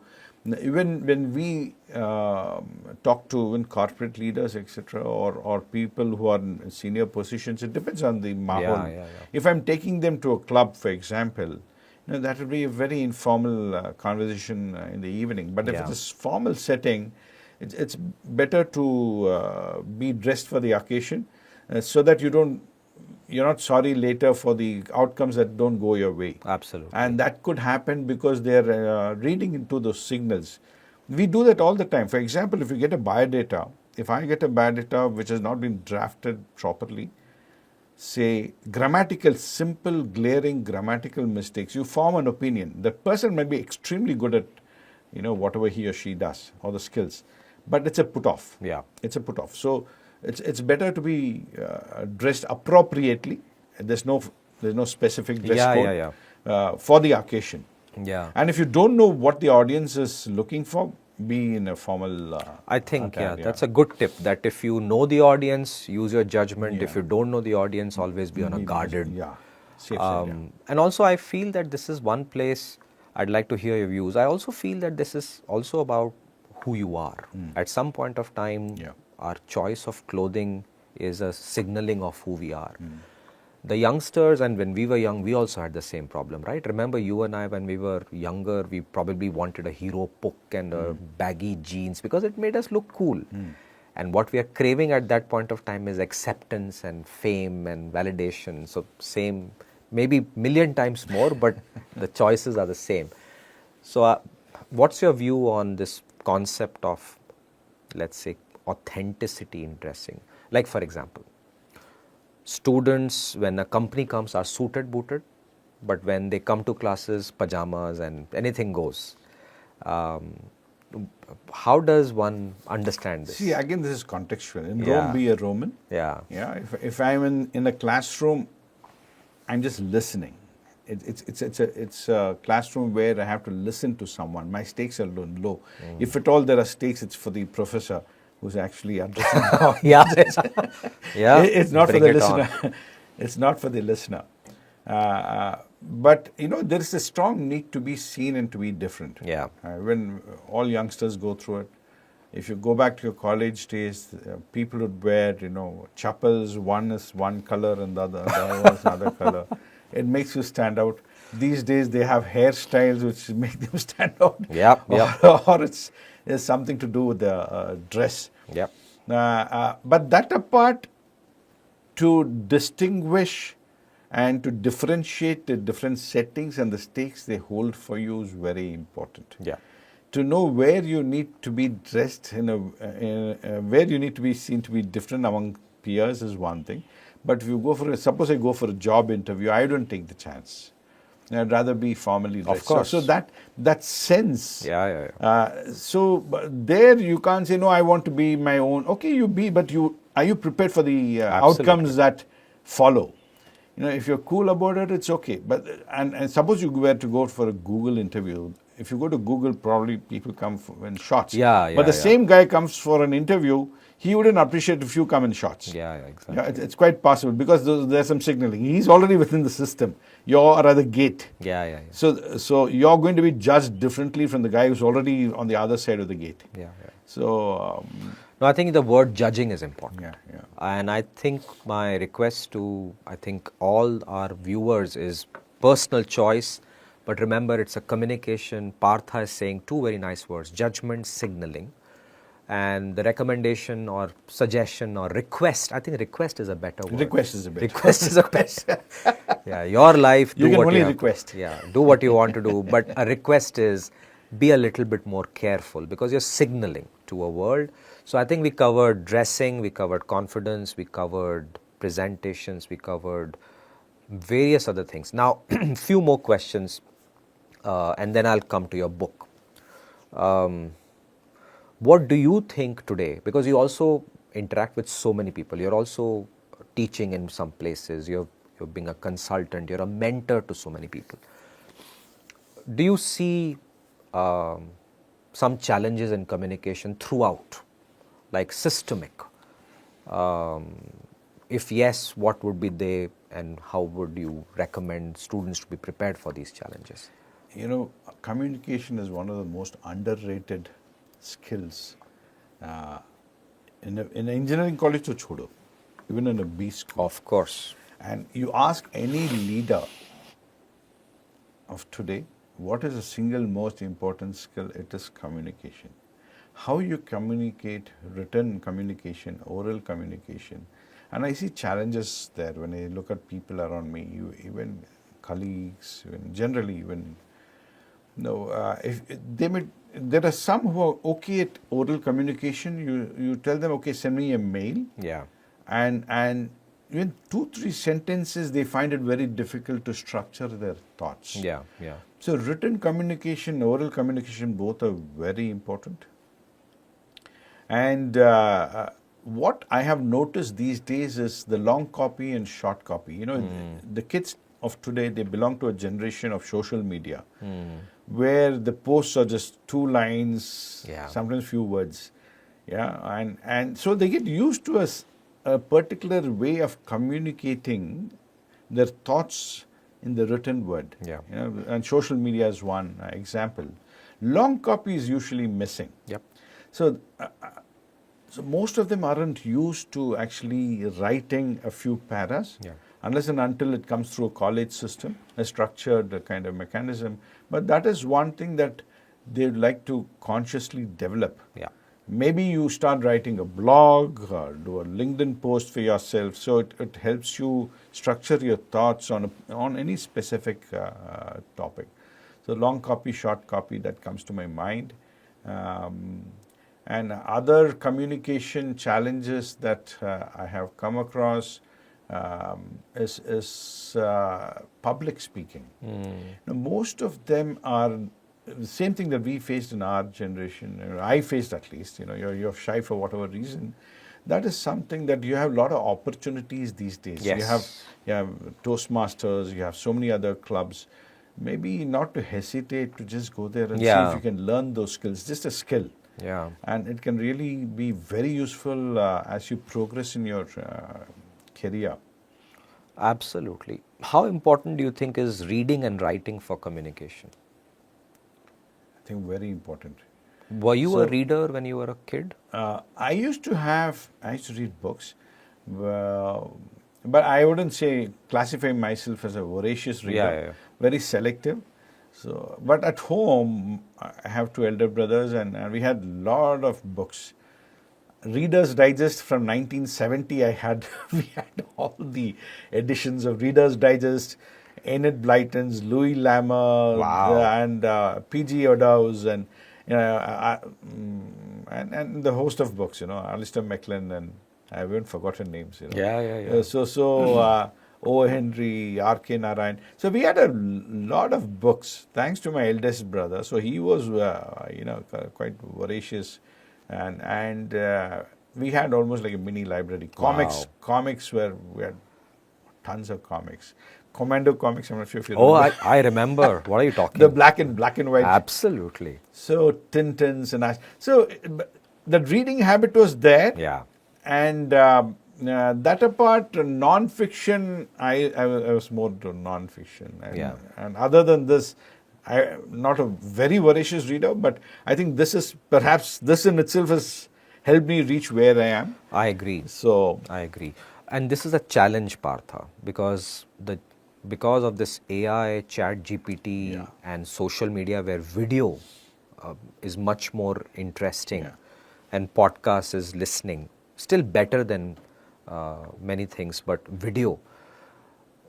Even when we talk to corporate leaders, etc., or people who are in senior positions, it depends on the mahal. If I'm taking them to a club, for example, that would be a very informal conversation in the evening. But if it's a formal setting, it's better to be dressed for the occasion, so that you're not sorry later for the outcomes that don't go your way. Absolutely. And that could happen because they're reading into those signals. We do that all the time. For example, if you get a biodata, if I get a biodata which has not been drafted properly, say simple, glaring grammatical mistakes, you form an opinion. That person might be extremely good at, whatever he or she does, or the skills, but it's a put-off. Yeah. It's a put-off. So it's better to be dressed appropriately. There's no specific dress code for the occasion. Yeah. And if you don't know what the audience is looking for, be in a formal I think, that's a good tip, that if you know the audience, use your judgment. If you don't know the audience, always be on a guarded. Safe side, And also, I feel that this is one place, I'd like to hear your views. I also feel that this is also about who you are. At some point of time, Yeah. our choice of clothing is a signaling of who we are. The youngsters, and when we were young, we also had the same problem, right? Remember, you and I, when we were younger, we probably wanted a hero puck and a baggy jeans because it made us look cool. And what we are craving at that point of time is acceptance and fame and validation. So same, maybe million times more, but the choices are the same. So what's your view on this concept of, let's say, authenticity in dressing? Like, for example, students, when a company comes, are suited, booted, but when they come to classes, pajamas and anything goes. How does one understand this? See, again, this is contextual. In Yeah. Rome, be a Roman. Yeah. Yeah. If I'm in a classroom, I'm just listening. It's a classroom where I have to listen to someone. My stakes are low. If at all there are stakes, it's for the professor who's actually addressing. Yeah. Yeah. It's not Bring for the it on. listener. It's not for the listener. But there is a strong need to be seen and to be different. Yeah. When all youngsters go through it, if you go back to your college days, people would wear, chappals. One is one color and the other one is another color. It makes you stand out. These days they have hairstyles which make them stand out. Yep, yep. Or it's something to do with the dress. Yep. But that apart, to distinguish and to differentiate the different settings and the stakes they hold for you is very important. Yeah. To know where you need to be dressed, where you need to be seen to be different among peers is one thing. But if you go suppose I go for a job interview, I don't take the chance. I'd rather be formally dressed. Of course. So that sense. Yeah. There you can't say, no, I want to be my own. Okay, you be, but are you prepared for the outcomes that follow? If you're cool about it, it's okay. But and suppose you were to go for a Google interview. If you go to Google, probably people come in shorts. Yeah. But the same guy comes for an interview, he wouldn't appreciate if you come in shorts. Yeah, exactly. Yeah, it's quite possible because there's some signaling. He's already within the system. You're at the gate. Yeah. So you're going to be judged differently from the guy who's already on the other side of the gate. Yeah. So No, I think the word judging is important. Yeah. And I think my request to, all our viewers is personal choice. But remember, it's a communication. Partha is saying two very nice words: judgment, signaling. And the recommendation or suggestion or request, I think request is a better word. Request is a better Request is a better. Yeah, your life, do You can what only you have. request. Yeah, do what you want to do. But a request is be a little bit more careful because you're signaling to a world. So I think we covered dressing, we covered confidence, we covered presentations, we covered various other things. Now, few more questions, and then I'll come to your book. What do you think today? Because you also interact with so many people. You're also teaching in some places. You're being a consultant. You're a mentor to so many people. Do you see some challenges in communication throughout, like systemic? If yes, what would be they, and how would you recommend students to be prepared for these challenges? Communication is one of the most underrated skills in an engineering college to chodo, even in a B school. Of course. And you ask any leader of today, what is the single most important skill? It is communication. How you communicate, written communication, oral communication. And I see challenges there when I look at people around me, even colleagues, there are some who are okay at oral communication. You tell them, okay, send me a mail. Yeah. And even 2-3 sentences, they find it very difficult to structure their thoughts. Yeah. So written communication, oral communication, both are very important. And what I have noticed these days is the long copy and short copy. The kids of today, they belong to a generation of social media, where the posts are just 2 lines, sometimes few words. Yeah, and so they get used to a particular way of communicating their thoughts in the written word. Yeah. And social media is one example. Long copy is usually missing. Yep. So, so most of them aren't used to actually writing a few paras, Yeah. unless and until it comes through a college system, a structured kind of mechanism. But that is one thing that they'd like to consciously develop. Yeah. Maybe you start writing a blog or do a LinkedIn post for yourself, so it helps you structure your thoughts on any specific topic. So long copy, short copy, that comes to my mind. And other communication challenges that I have come across is public speaking. Now, most of them are the same thing that we faced in our generation, or I faced at least. You're shy for whatever reason. That is something that you have a lot of opportunities these days. Yes. You have Toastmasters, you have so many other clubs. Maybe not to hesitate to just go there and see if you can learn those skills. Just a skill. Yeah. And it can really be very useful as you progress in your career. Absolutely. How important do you think is reading and writing for communication? I think very important. Were you a reader when you were a kid? I used to read books, but I wouldn't classify myself as a voracious reader. Yeah. Very selective. So, but at home, I have two elder brothers, and we had a lot of books. Reader's Digest from 1970, we had all the editions of Reader's Digest, Enid Blyton's, Louis Lammer, and P.G. O'Dowd's, and and the host of books, Alistair MacLean, and I haven't forgotten names. Yeah. O. Henry, R.K. Narayan. So we had a lot of books, thanks to my eldest brother. So he was, quite voracious, and we had almost like a mini library. Comics we had tons of comics. Commando comics, I'm not sure if you remember. Oh, I remember. What are you talking? The black and white. Absolutely. So Tintins and so the reading habit was there. Yeah. And that apart, non-fiction, I was more to non-fiction. And other than this, I'm not a very voracious reader, but I think this in itself has helped me reach where I am. I agree. I agree. And this is a challenge, Partha, because of this AI, chat GPT, and social media, where video is much more interesting, and podcast is listening. Still better than many things, but video.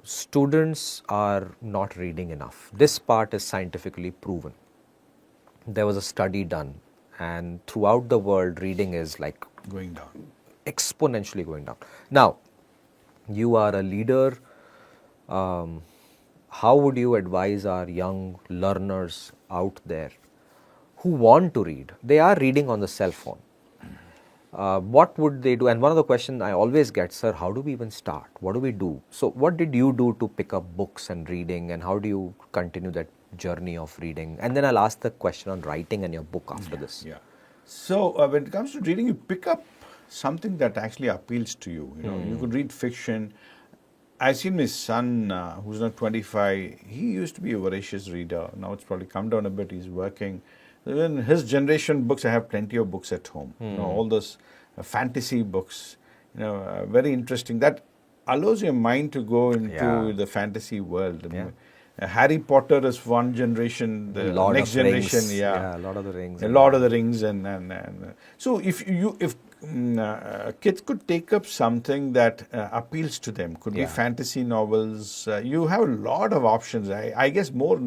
Students are not reading enough. This part is scientifically proven. There was a study done, and throughout the world, reading is like going down, exponentially going down. Now, you are a leader. How would you advise our young learners out there who want to read? They are reading on the cell phone. What would they do? And one of the questions I always get, sir, how do we even start? What do we do? So what did you do to pick up books and reading, and how do you continue that journey of reading? And then I'll ask the question on writing and your book after this. Yeah. So when it comes to reading, you pick up something that actually appeals to you. You could read fiction. I've seen my son, who's now 25, he used to be a voracious reader. Now it's probably come down a bit, he's working. In his generation books, I have plenty of books at home. All those fantasy books, very interesting. That allows your mind to go into the fantasy world. Harry Potter is one generation, the next generation, Lord of the Rings. Lord of the Rings, and so if kids could take up something that appeals to them, could be fantasy novels. You have a lot of options. I guess more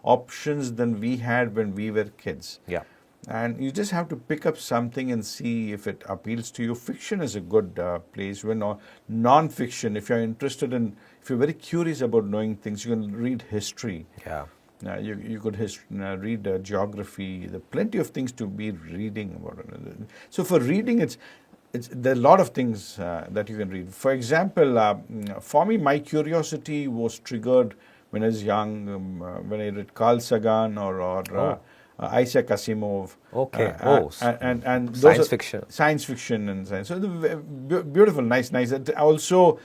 options than we had when we were kids. Yeah. And you just have to pick up something and see if it appeals to you. Fiction is a good place. When non-fiction, if you're interested in, if you're very curious about knowing things, you can read history. Yeah. You could read geography. There are plenty of things to be reading about. So for reading, there are a lot of things that you can read. For example, for me, my curiosity was triggered when I was young, when I read Carl Sagan or Isaac Asimov. Okay. And those Science are fiction. science fiction and science. So beautiful, nice. It also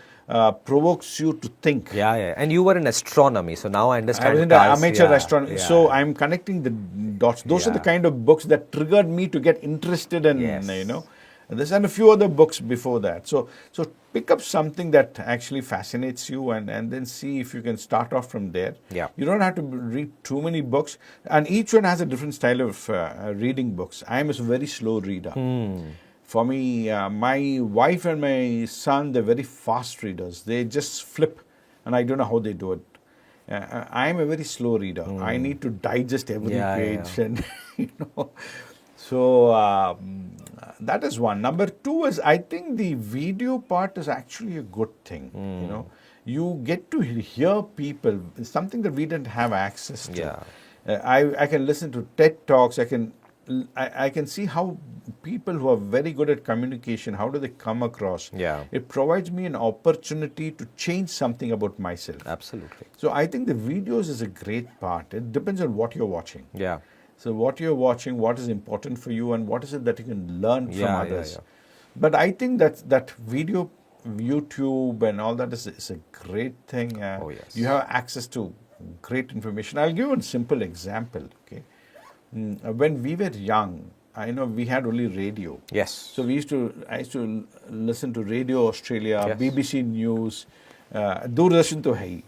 provokes you to think. Yeah. And you were in astronomy, so now I I was understand into cars. amateur Yeah, astronomy, yeah, so I'm connecting the dots. Those are the Yeah. kind of books that triggered me to get interested in, Yes. this and a few other books before that. So pick up something that actually fascinates you, and then see if you can start off from there. Yeah. You don't have to read too many books, and each one has a different style of reading books. I'm a very slow reader. For me, my wife and my son, they're very fast readers. They just flip, and I don't know how they do it. I'm a very slow reader. I need to digest every page, and So that is one. Number two is, I think the video part is actually a good thing. You get to hear people. It's something that we didn't have access to. Yeah. I can listen to TED Talks. I can see how people who are very good at communication, how do they come across. Yeah. It provides me an opportunity to change something about myself. Absolutely. So I think the videos is a great part. It depends on what you're watching. Yeah. So what you're watching, what is important for you, and what is it that you can learn from others. Yeah. But I think that video, YouTube and all that is a great thing. Oh, yes. You have access to great information. I'll give you a simple example. Okay, when we were young, I know we had only radio. Yes. So I used to listen to Radio Australia, Yes. BBC News, Doordarshan to hai.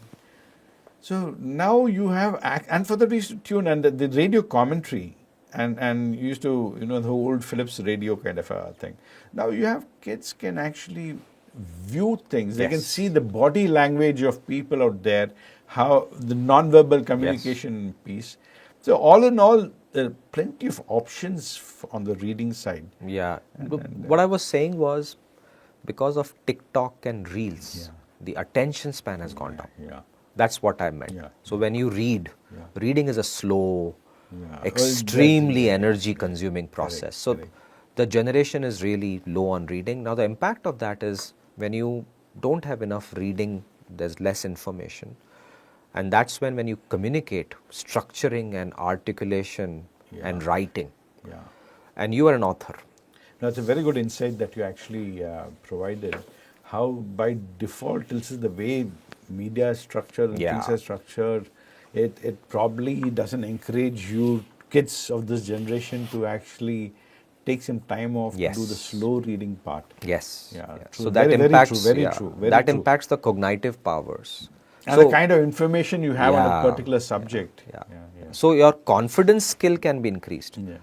So now you have, and for that we used to tune, and the radio commentary, and you used to, the old Philips radio kind of a thing. Now you have kids can actually view things. They can Yes. see the body language of people out there, how the non-verbal communication piece. So all in all, there are plenty of options on the reading side. Yeah. What I was saying was, because of TikTok and Reels, the attention span has gone down. Yeah. That's what I meant. Yeah. So when you read, reading is a slow, Yeah. extremely energy consuming process. So correct. the generation is really low on reading. Now the impact of that is, when you don't have enough reading, there's less information. And that's when you communicate, structuring and articulation and writing. Yeah. And you are an author. That's a very good insight that you actually provided. How by default, this is the way media is structured and things are structured. It probably doesn't encourage you, kids of this generation, to actually take some time off to do the slow reading part. Yes. Yeah. True. So that Very impacts true. Very that true. impacts the cognitive powers. And So- the kind of information you have on a particular subject. Yeah. Yeah. So your confidence skill can be increased. Yeah.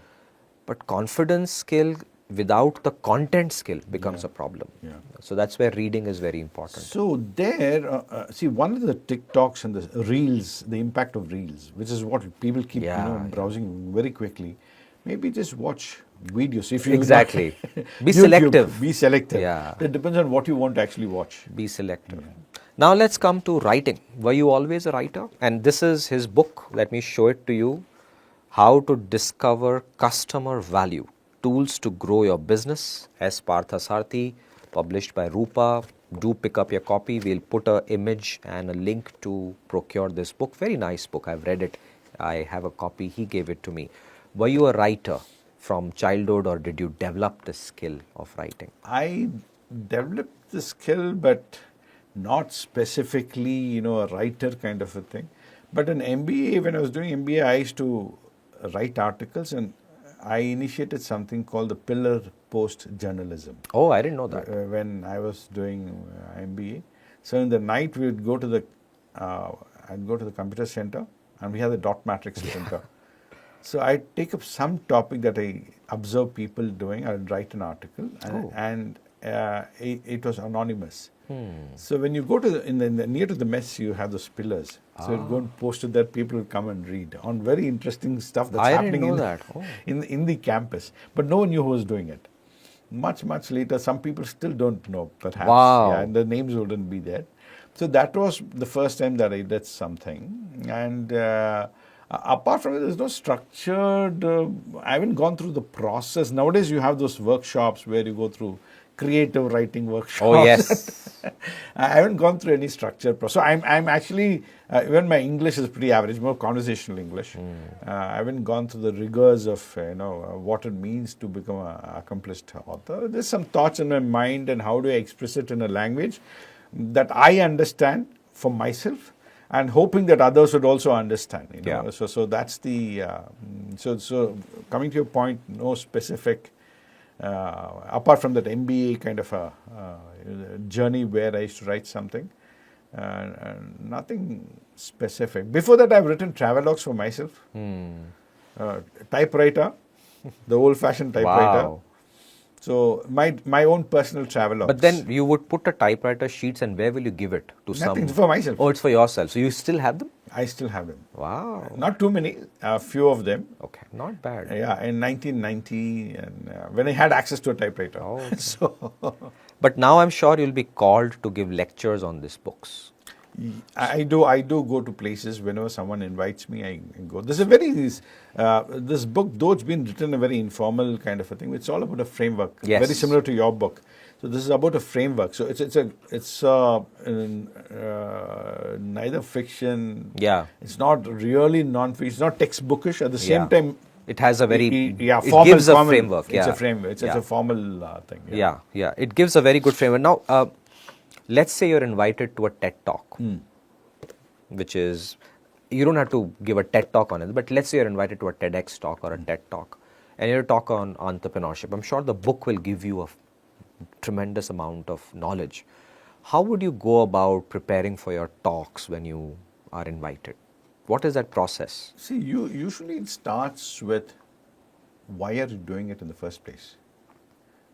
But confidence skill without the content skill becomes a problem. Yeah. So that's where reading is very important. So there, see, one of the TikToks and the Reels, the impact of Reels, which is what people keep browsing very quickly. Maybe just watch videos. If you Exactly. Be YouTube, selective. Be selective. Yeah. It depends on what you want to actually watch. Be selective. Now let's come to writing. Were you always a writer? And this is his book. Let me show it to you. How to Discover Customer Value. Tools to Grow Your Business. S. Partha Sarthi, published by Rupa. Do pick up your copy. We'll put an image and a link to procure this book. Very nice book. I've read it. I have a copy. He gave it to me. Were you a writer from childhood, or did you develop the skill of writing? I developed the skill, but not specifically, a writer kind of a thing. But in MBA, when I was doing MBA, I used to write articles, and I initiated something called the pillar post journalism. Oh, I didn't know that. When I was doing MBA. So in the night, we would go to the, I'd go to the computer center, and we had the dot matrix printer. So I'd take up some topic that I observe people doing. I'd write an article, and it was anonymous. So when you go to near to the mess, you have those pillars. So you go and post it there. People will come and read on very interesting stuff that's happening didn't know that. in the campus. But no one knew who was doing it. Much later, some people still don't know. Perhaps, Wow. and the names wouldn't be there. So that was the first time that I did something, and apart from it, there's no structured. I haven't gone through the process. Nowadays, you have those workshops where you go through creative writing workshops. Oh, yes. I haven't gone through any structure. So I'm actually, even my English is pretty average, more conversational English. I haven't gone through the rigors of, what it means to become an accomplished author. There's some thoughts in my mind and how do I express it in a language that I understand for myself, and hoping that others would also understand. Yeah. So that's the so coming to your point, no specific apart from that MBA kind of a journey where I used to write something, nothing specific. Before that, I've written travelogues for myself, typewriter, the old-fashioned typewriter. Wow. So my own personal travelogues. But then you would put a typewriter sheets, and where will you give it? To Nothing, some? for myself. Oh, it's for yourself. So you still have them? I still have them. Wow. Not too many, a few of them. Okay, not bad. Yeah, in 1990, and when I had access to a typewriter. Oh, okay. So But now I'm sure you'll be called to give lectures on these books. I do go to places whenever someone invites me. I go. This is a very this book, though it's been written a very informal kind of a thing. It's all about a framework, Yes. very similar to your book. So this is about a framework. So it's neither fiction. Yeah. It's not really non-fiction. It's not textbookish. At the same Yeah. time, It has a very, it it gives a framework. It's Yeah. a framework. It's Yeah. a formal thing. Yeah. It gives a very good framework. Now, let's say you're invited to a TED Talk, which is, you don't have to give a TED Talk on it, but let's say you're invited to a TEDx talk or a TED Talk, and you're talk on entrepreneurship. I'm sure the book will give you a tremendous amount of knowledge. How would you go about preparing for your talks when you are invited? What is that process? See, usually it starts with why are you doing it in the first place?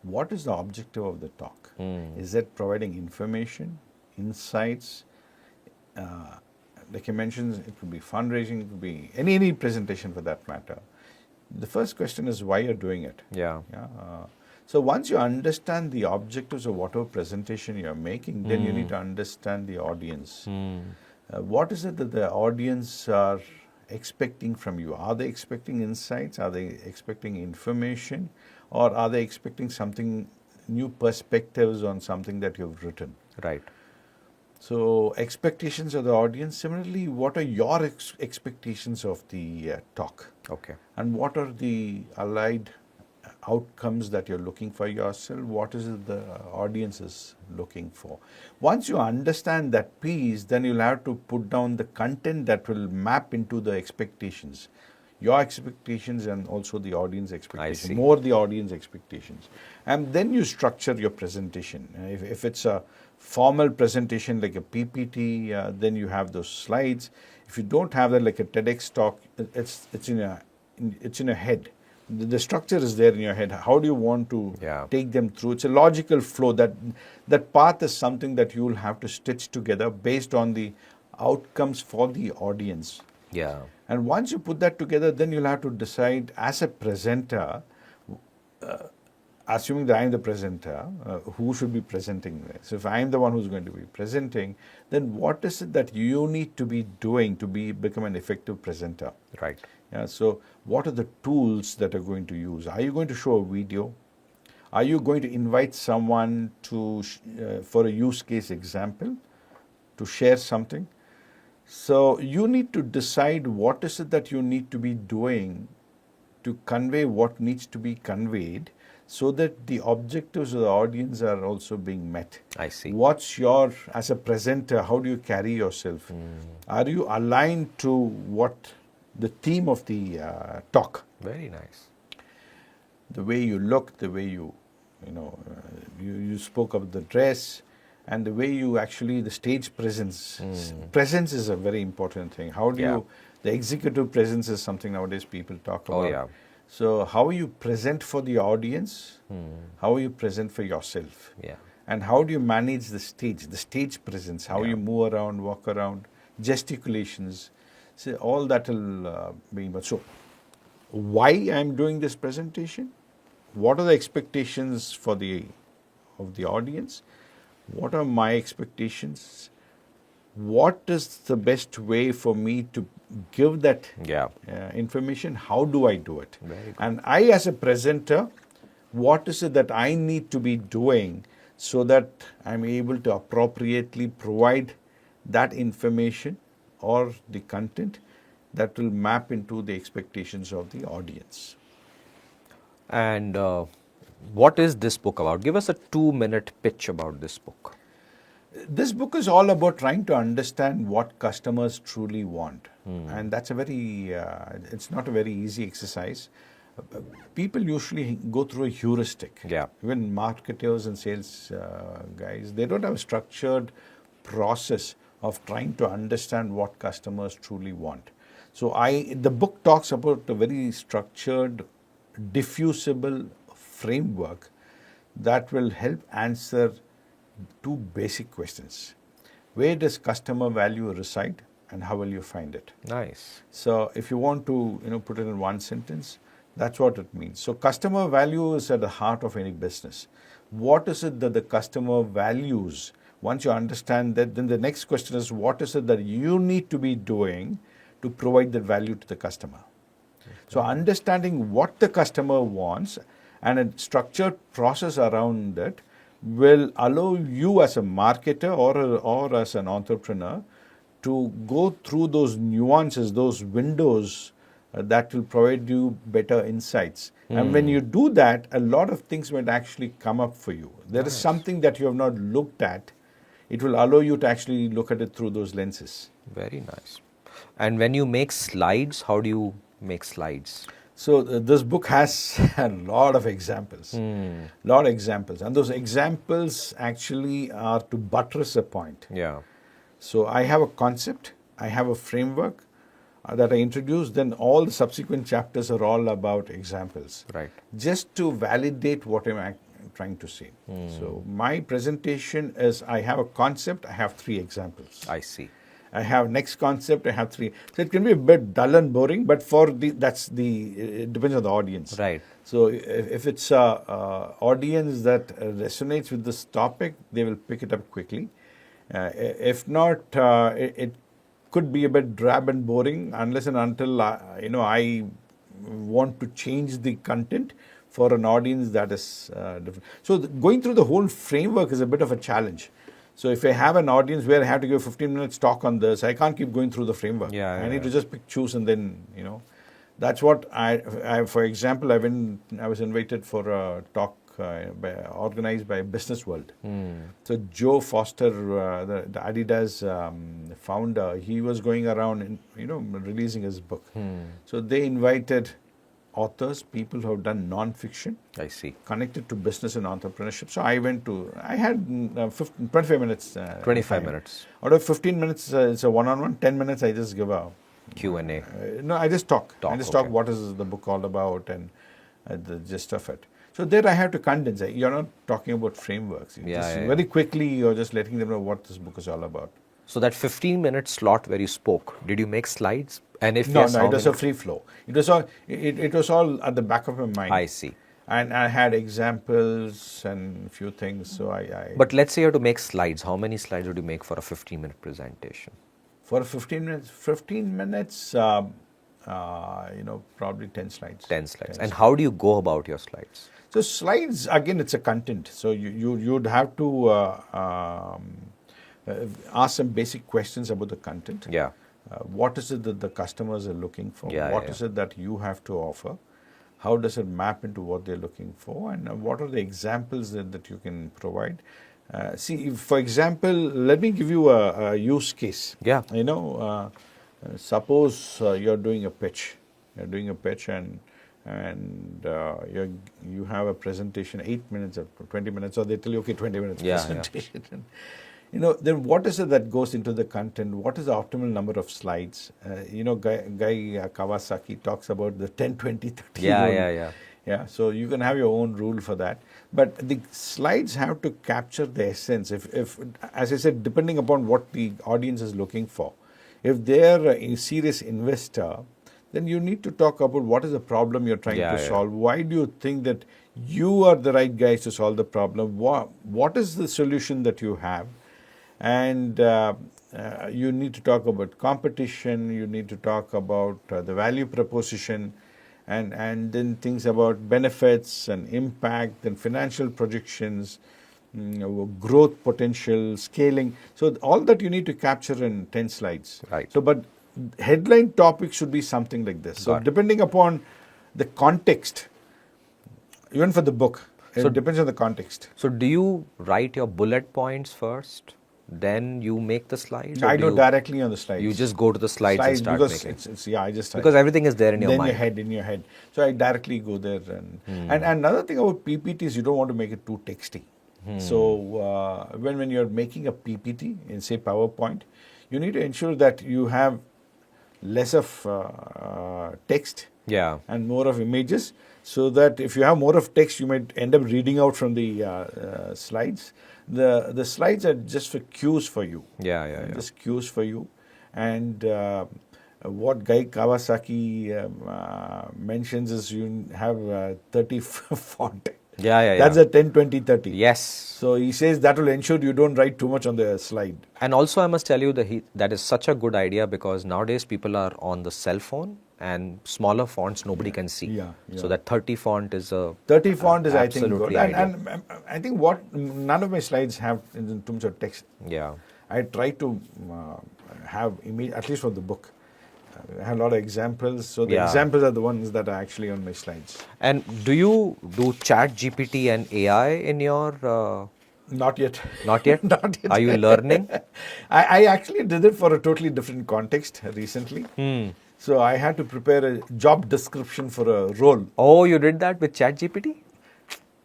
What is the objective of the talk? Is it providing information, insights? Like you mentioned, it could be fundraising, it could be any presentation for that matter. The first question is why you're doing it. Yeah. So once you understand the objectives of whatever presentation you're making, then you need to understand the audience. What is it that the audience are expecting from you? Are they expecting insights? Are they expecting information? Or are they expecting something, new perspectives on something that you've written? Right. So expectations of the audience. Similarly, what are your expectations of the talk? Okay. And what are the allied outcomes that you're looking for yourself? What is it the audience is looking for? Once you understand that piece, then you'll have to put down the content that will map into the expectations. Your expectations and also the audience expectations. More the audience expectations. And then you structure your presentation. If it's a formal presentation like a PPT, then you have those slides. If you don't have that, like a TEDx talk, it's in your head. The structure is there in your head. How do you want to take them through? It's a logical flow. That path is something that you will have to stitch together based on the outcomes for the audience. Yeah. And once you put that together, then you'll have to decide as a presenter, assuming that I'm the presenter, who should be presenting this. If I'm the one who's going to be presenting, then what is it that you need to be doing to become an effective presenter? Right. Yeah, so what are the tools that are going to use? Are you going to show a video? Are you going to invite someone to for a use case example to share something? So you need to decide what is it that you need to be doing to convey what needs to be conveyed, so that the objectives of the audience are also being met. I see. What's your, as a presenter, how do you carry yourself? Are you aligned to what the theme of the talk? Very nice. The way you look, the way you spoke of the dress, and the way you actually, the stage presence. Presence is a very important thing. How do you, the executive presence is something nowadays people talk about. Oh, yeah. So how you present for the audience, how you present for yourself. Yeah. And how do you manage the stage presence, how you move around, walk around, gesticulations. So all that will be. So why I'm doing this presentation? What are the expectations of the audience? What are my expectations? What is the best way for me to give that information? How do I do it? Very good. And I, as a presenter, What is it that I need to be doing so that I'm able to appropriately provide that information or the content that will map into the expectations of the audience. And what is this book about? Give us a 2-minute pitch about this book. This book is all about trying to understand what customers truly want. And that's a very, it's not a very easy exercise. People usually go through a heuristic. Yeah. Even marketers and sales guys, they don't have a structured process of trying to understand what customers truly want. So the book talks about a very structured, diffusible framework that will help answer two basic questions. Where does customer value reside and how will you find it? Nice. So if you want to put it in one sentence, that's what it means. So customer value is at the heart of any business. What is it that the customer values? Once you understand that, then the next question is what is it that you need to be doing to provide that value to the customer? Okay. So understanding what the customer wants and a structured process around it will allow you as a marketer or as an entrepreneur to go through those nuances, those windows that will provide you better insights. And when you do that, a lot of things might actually come up for you. There is something that you have not looked at. It will allow you to actually look at it through those lenses. Very nice. And when you make slides, how do you make slides? So this book has a lot of examples, and those examples actually are to buttress a point. Yeah. So I have a concept, I have a framework that I introduced, then all the subsequent chapters are all about examples. Right. Just to validate what I'm trying to say. So my presentation is I have a concept, I have 3 examples. I see. I have next concept, I have 3. So it can be a bit dull and boring, but it depends on the audience. Right. So if it's a audience that resonates with this topic, they will pick it up quickly. If not, it could be a bit drab and boring unless and until I want to change the content for an audience that is different. So going through the whole framework is a bit of a challenge. So if I have an audience where I have to give 15 minutes talk on this, I can't keep going through the framework. I need to just choose and then, that's what I for example, I was invited for a talk organized by Business World. So Joe Foster, the Adidas founder, he was going around and, releasing his book. So they invited authors, people who have done non-fiction. I see. Connected to business and entrepreneurship. So I had 25 minutes. 25 minutes. Out of 15 minutes, it's a one-on-one. 10 minutes, I just give a Q&A. No, I just talk. Talk what is the book all about and the gist of it. So there I have to condense. You're not talking about frameworks. Very quickly, you're just letting them know what this book is all about. So that 15-minute slot where you spoke, did you make slides? And if no, yes, it was a free flow. It was all at the back of my mind. I see. And I had examples and a few things. So But let's say you have to make slides. How many slides would you make for a 15-minute presentation? For 15 minutes, probably 10 slides. 10 slides. And how do you go about your slides? So slides, again, it's a content. So you'd have to ask some basic questions about the content. Yeah. What is it that the customers are looking for? What is it that you have to offer? How does it map into what they're looking for? And what are the examples that you can provide? For example, let me give you a use case. Yeah. Suppose you're doing a pitch. You're doing a pitch and you have a presentation 8 minutes or 20 minutes, or they tell you, okay, 20 minutes presentation. Yeah. Then what is it that goes into the content? What is the optimal number of slides? Guy Kawasaki talks about the 10, 20, 30 rule. Yeah, so you can have your own rule for that. But the slides have to capture the essence. If as I said, depending upon what the audience is looking for. If they're a serious investor, then you need to talk about what is the problem you're trying to solve. Why do you think that you are the right guys to solve the problem? What is the solution that you have? And you need to talk about competition, you need to talk about the value proposition, and then things about benefits and impact, then financial projections, growth potential, scaling. So all that you need to capture in 10 slides. Right. So, but headline topic should be something like this. So Got it. depending upon the context, even for the book, So- it depends on the context. So do you write your bullet points first, then you make the slides? or I do go you- directly on the slides. You just go to the slides and start because making. it's yeah, I just Because everything is there in your then mind. in your head. So I directly go there, and another thing about PPTs, you don't want to make it too texty. So when you're making a PPT in say PowerPoint, you need to ensure that you have less of text Yeah. and more of images, so that if you have more of text, you might end up reading out from the slides. The slides are just for cues for you. Yeah. Just cues for you. And what Guy Kawasaki mentions is you have 30 font. Yeah. That's a 10, 20, 30. Yes. So he says that will ensure you don't write too much on the slide. And also I must tell you that is such a good idea, because nowadays people are on the cell phone and smaller fonts nobody can see. Yeah. So that 30 font is a 30 font is, I think, absolutely good. ideal. And I think what none of my slides have in terms of text. Yeah. I try to have image, at least for the book. I have a lot of examples. So the Yeah. examples are the ones that are actually on my slides. And do you do chat GPT and AI in your... Not yet. Not yet? Not yet. Are you learning? I actually did it for a totally different context recently. So I had to prepare a job description for a role. Oh, you did that with chat GPT?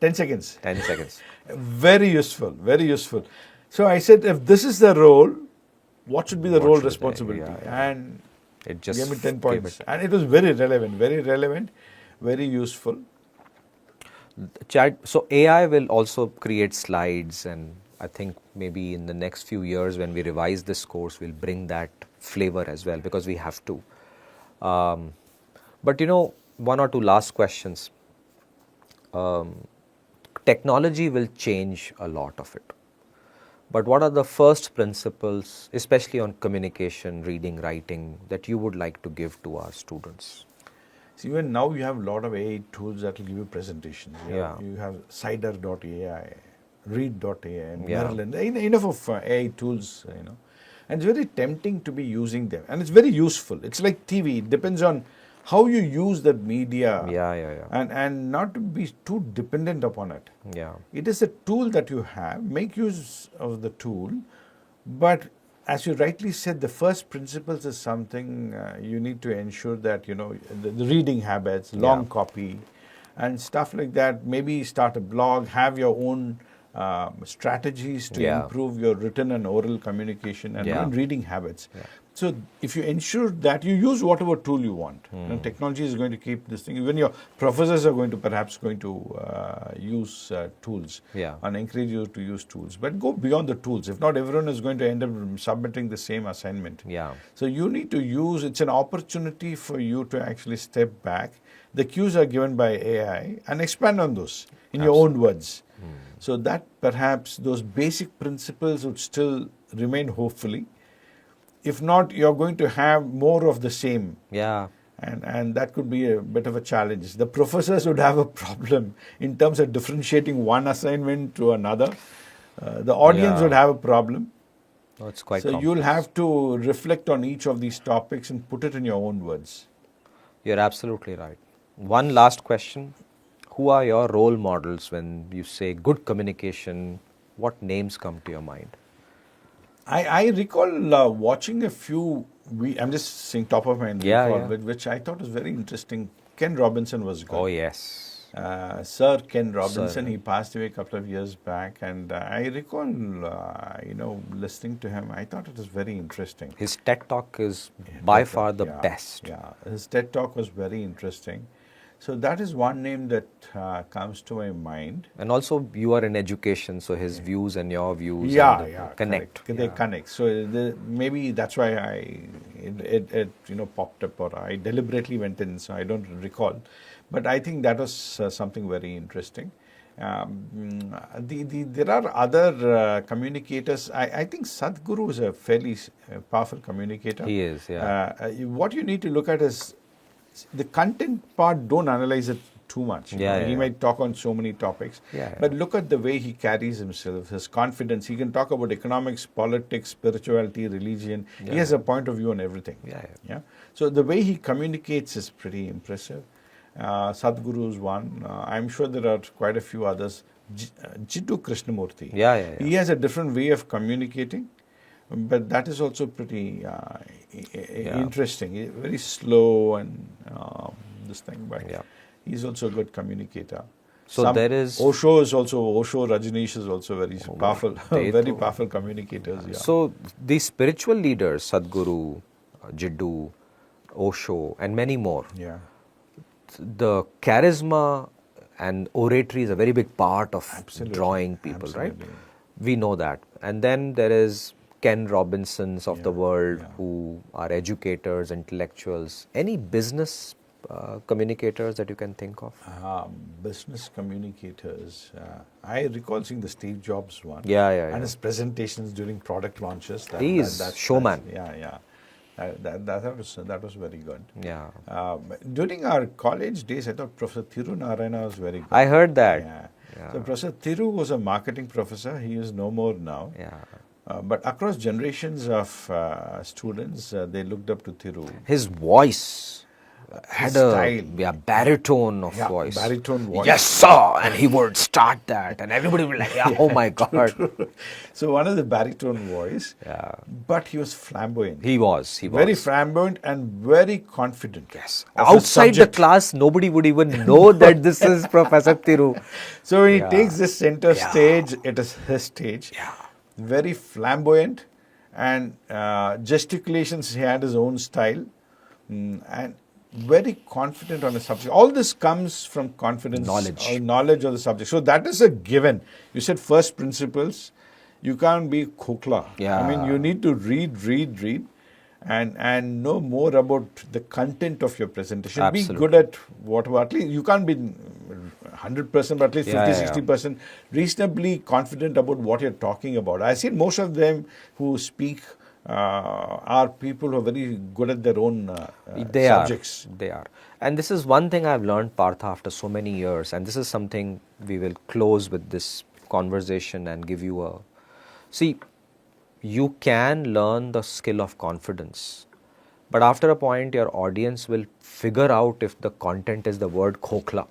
10 seconds. 10 seconds. Very useful. Very useful. So I said, if this is the role, what should be the What role should they- responsibility? yeah. And It just gave me 10 gave points. it- And it was very relevant, very useful. So AI will also create slides, and I think maybe in the next few years when we revise this course, we'll bring that flavor as well, because we have to. But one or two last questions. Technology will change a lot of it. But what are the first principles, especially on communication, reading, writing, that you would like to give to our students? So even now you have a lot of AI tools that will give you presentations. You have cider.ai, read.ai, and Yeah. Merlin. Enough of AI tools, And it's very tempting to be using them. And it's very useful. It's like TV. It depends on how you use that media. Yeah. And not to be too dependent upon it. Yeah. It is a tool that you have. Make use of the tool. But as you rightly said, the first principles is something you need to ensure that, the reading habits, long copy, and stuff like that. Maybe start a blog, have your own strategies to improve your written and oral communication and even reading habits. Yeah. So if you ensure that you use whatever tool you want, technology is going to keep this thing. Even your professors are going to use tools and encourage you to use tools. But go beyond the tools. If not, everyone is going to end up submitting the same assignment. Yeah. So you need to use, it's an opportunity for you to actually step back. The cues are given by AI and expand on those in your own words. So that perhaps those basic principles would still remain, hopefully. If not, you're going to have more of the same. Yeah. And that could be a bit of a challenge. The professors would have a problem in terms of differentiating one assignment to another. The audience would have a problem. Oh, it's quite So complex. you'll have to reflect on each of these topics and put it in your own words. You're absolutely right. One last question. Who are your role models when you say good communication? What names come to your mind? I recall watching a few, I'm just saying top of my head, which I thought was very interesting. Ken Robinson was good. Oh, yes. Sir Ken Robinson, Sir. he passed away a couple of years back, and I recall, listening to him. I thought it was very interesting. His TED Talk is by far the best. Yeah, his TED Talk was very interesting. So that is one name that comes to my mind. And also you are in education, so his views and your views connect. Correct. They connect. So maybe that's why it popped up, or I deliberately went in, so I don't recall. But I think that was something very interesting. There are other communicators. I think Sadhguru is a fairly powerful communicator. He is, yeah. What you need to look at is the content part, don't analyze it too much. He might talk on so many topics, but look at the way he carries himself, his confidence. He can talk about economics, politics, spirituality, religion. He has a point of view on everything. So the way he communicates is pretty impressive. Sadhguru is one. I'm sure there are quite a few others. Jiddu Krishnamurti. He has a different way of communicating, but that is also pretty interesting. Very slow and this thing, but he's also a good communicator. So there is Osho Rajneesh is also very powerful, very powerful communicators. So these spiritual leaders, Sadhguru, Jiddu, Osho, and many more. The charisma and oratory is a very big part of drawing people, right? We know that. And then there is Ken Robinsons of the world who are educators, intellectuals. Any business communicators that you can think of? Business communicators. I recall seeing the Steve Jobs one. And his presentations during product launches. He's showman. That was very good. During our college days, I thought Professor Thiru Narayana was very good. I heard that. So Professor Thiru was a marketing professor. He is no more now. But across generations of students, they looked up to Thiru. His voice had a baritone of voice. Baritone voice. Yes, sir. And he would start that, and everybody would be like, oh my God. So one of the baritone voice. But he was flamboyant. He was. Very flamboyant and very confident. Yes. Outside the class, nobody would even know that this is Professor Thiru. So when he takes this center stage, it is his stage. Very flamboyant, and gesticulations, he had his own style, and very confident on a subject. All this comes from confidence, knowledge of the subject. So that is a given. You said first principles. You can't be khokla. I mean, you need to read, and know more about the content of your presentation. Absolutely. Be good at whatever. At least you can't be 100%, but at least 50-60%. Reasonably confident about what you're talking about. I see most of them who speak are people who are very good at their own subjects. They are. And this is one thing I've learned, Partha, after so many years, and this is something we will close with this conversation and give you a... See, you can learn the skill of confidence, but after a point, your audience will figure out if the content is the word khokla.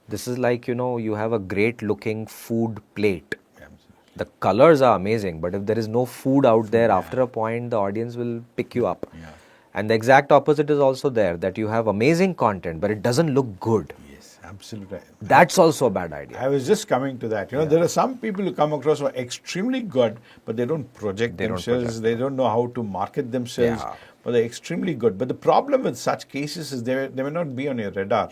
This is like, you have a great looking food plate. The colors are amazing, but if there is no food out there, after a point, the audience will pick you up. And the exact opposite is also there, that you have amazing content, but it doesn't look good. Yes, absolutely. That's also a bad idea. I was just coming to that. There are some people who come across who are extremely good, but they don't project themselves. They don't know how to market themselves, but they're extremely good. But the problem with such cases is they may not be on your radar.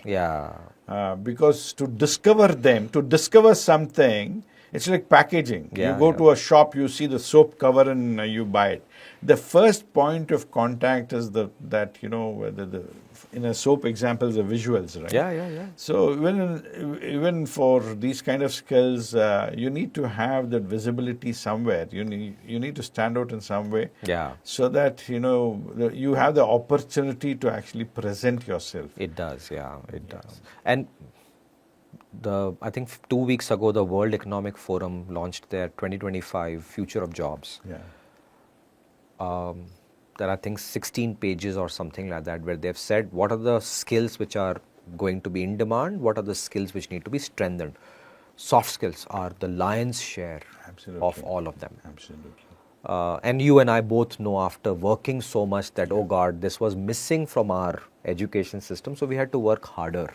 Because to discover something, it's like packaging. You go to a shop, you see the soap cover, and you buy it. The first point of contact is that in a soap example, the visuals, right? So even for these kind of skills, you need to have that visibility somewhere. You need to stand out in some way, so that you have the opportunity to actually present yourself. It does, it does. And I think 2 weeks ago, the World Economic Forum launched their 2025 Future of Jobs. There are, I think, 16 pages or something like that, where they've said what are the skills which are going to be in demand, what are the skills which need to be strengthened. Soft skills are the lion's share of all of them. And you and I both know, after working so much, that, oh God, this was missing from our education system, so we had to work harder.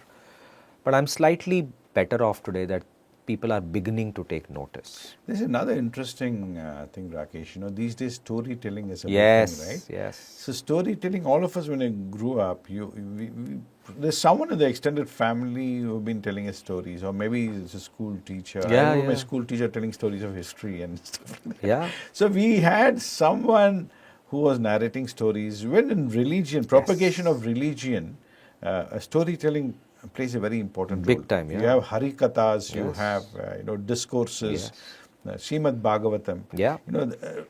But I'm slightly better off today that people are beginning to take notice. There's another interesting thing, Rakesh. These days storytelling is a big thing, right? Yes. So storytelling, all of us when I grew up, there's someone in the extended family who've been telling us stories, or maybe it's a school teacher. I remember my school teacher telling stories of history and stuff like that. So we had someone who was narrating stories. When in religion, propagation of religion, storytelling plays a very important role. Big time, You have harikathas, you have discourses, Srimad Bhagavatam. Yeah.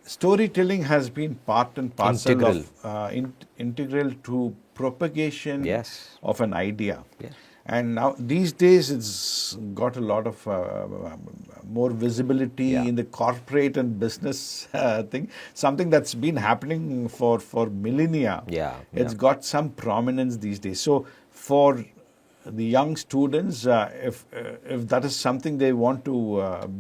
Storytelling has been part and parcel Integral. of integral to propagation Yes. of an idea. Yes. And now these days it's got a lot of more visibility Yeah. in the corporate and business thing. Something that's been happening for millennia. Yeah, It's yeah. got some prominence these days. So for the young students, if that is something they want to,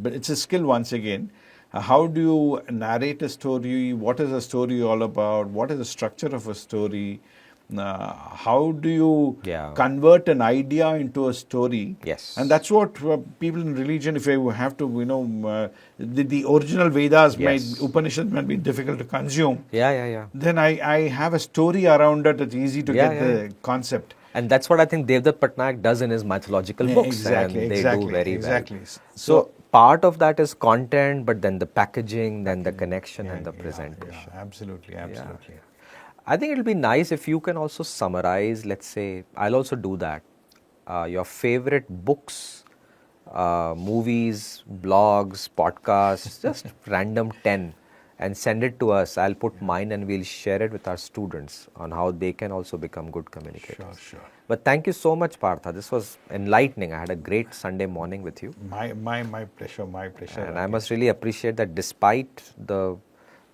but it's a skill once again. How do you narrate a story? What is a story all about? What is the structure of a story? How do you Yeah. convert an idea into a story? Yes. And that's what people in religion, if I have to, the original Vedas, Yes. Upanishads might be difficult to consume. Yeah, yeah, yeah. Then I have a story around it. It's easy to Yeah, get yeah, the yeah. concept. And that's what I think Devdutt Patnaik does in his mythological books, Exactly, and they exactly, do very exactly. well. So- So part of that is content, but then the packaging, then the connection and the Yeah, presentation. absolutely, absolutely. I think it'll be nice if you can also summarize, let's say, I'll also do that, your favorite books, movies, blogs, podcasts, just random 10, and send it to us. I'll put mine and we'll share it with our students on how they can also become good communicators. Sure. But thank you so much, Partha. This was enlightening. I had a great Sunday morning with you. My pleasure, my pleasure. And I must really appreciate that despite the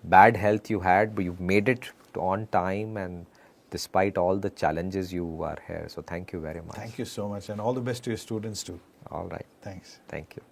bad health you had, but you've made it on time, and despite all the challenges, you are here. So thank you very much. Thank you so much, and all the best to your students too. All right. Thanks. Thank you.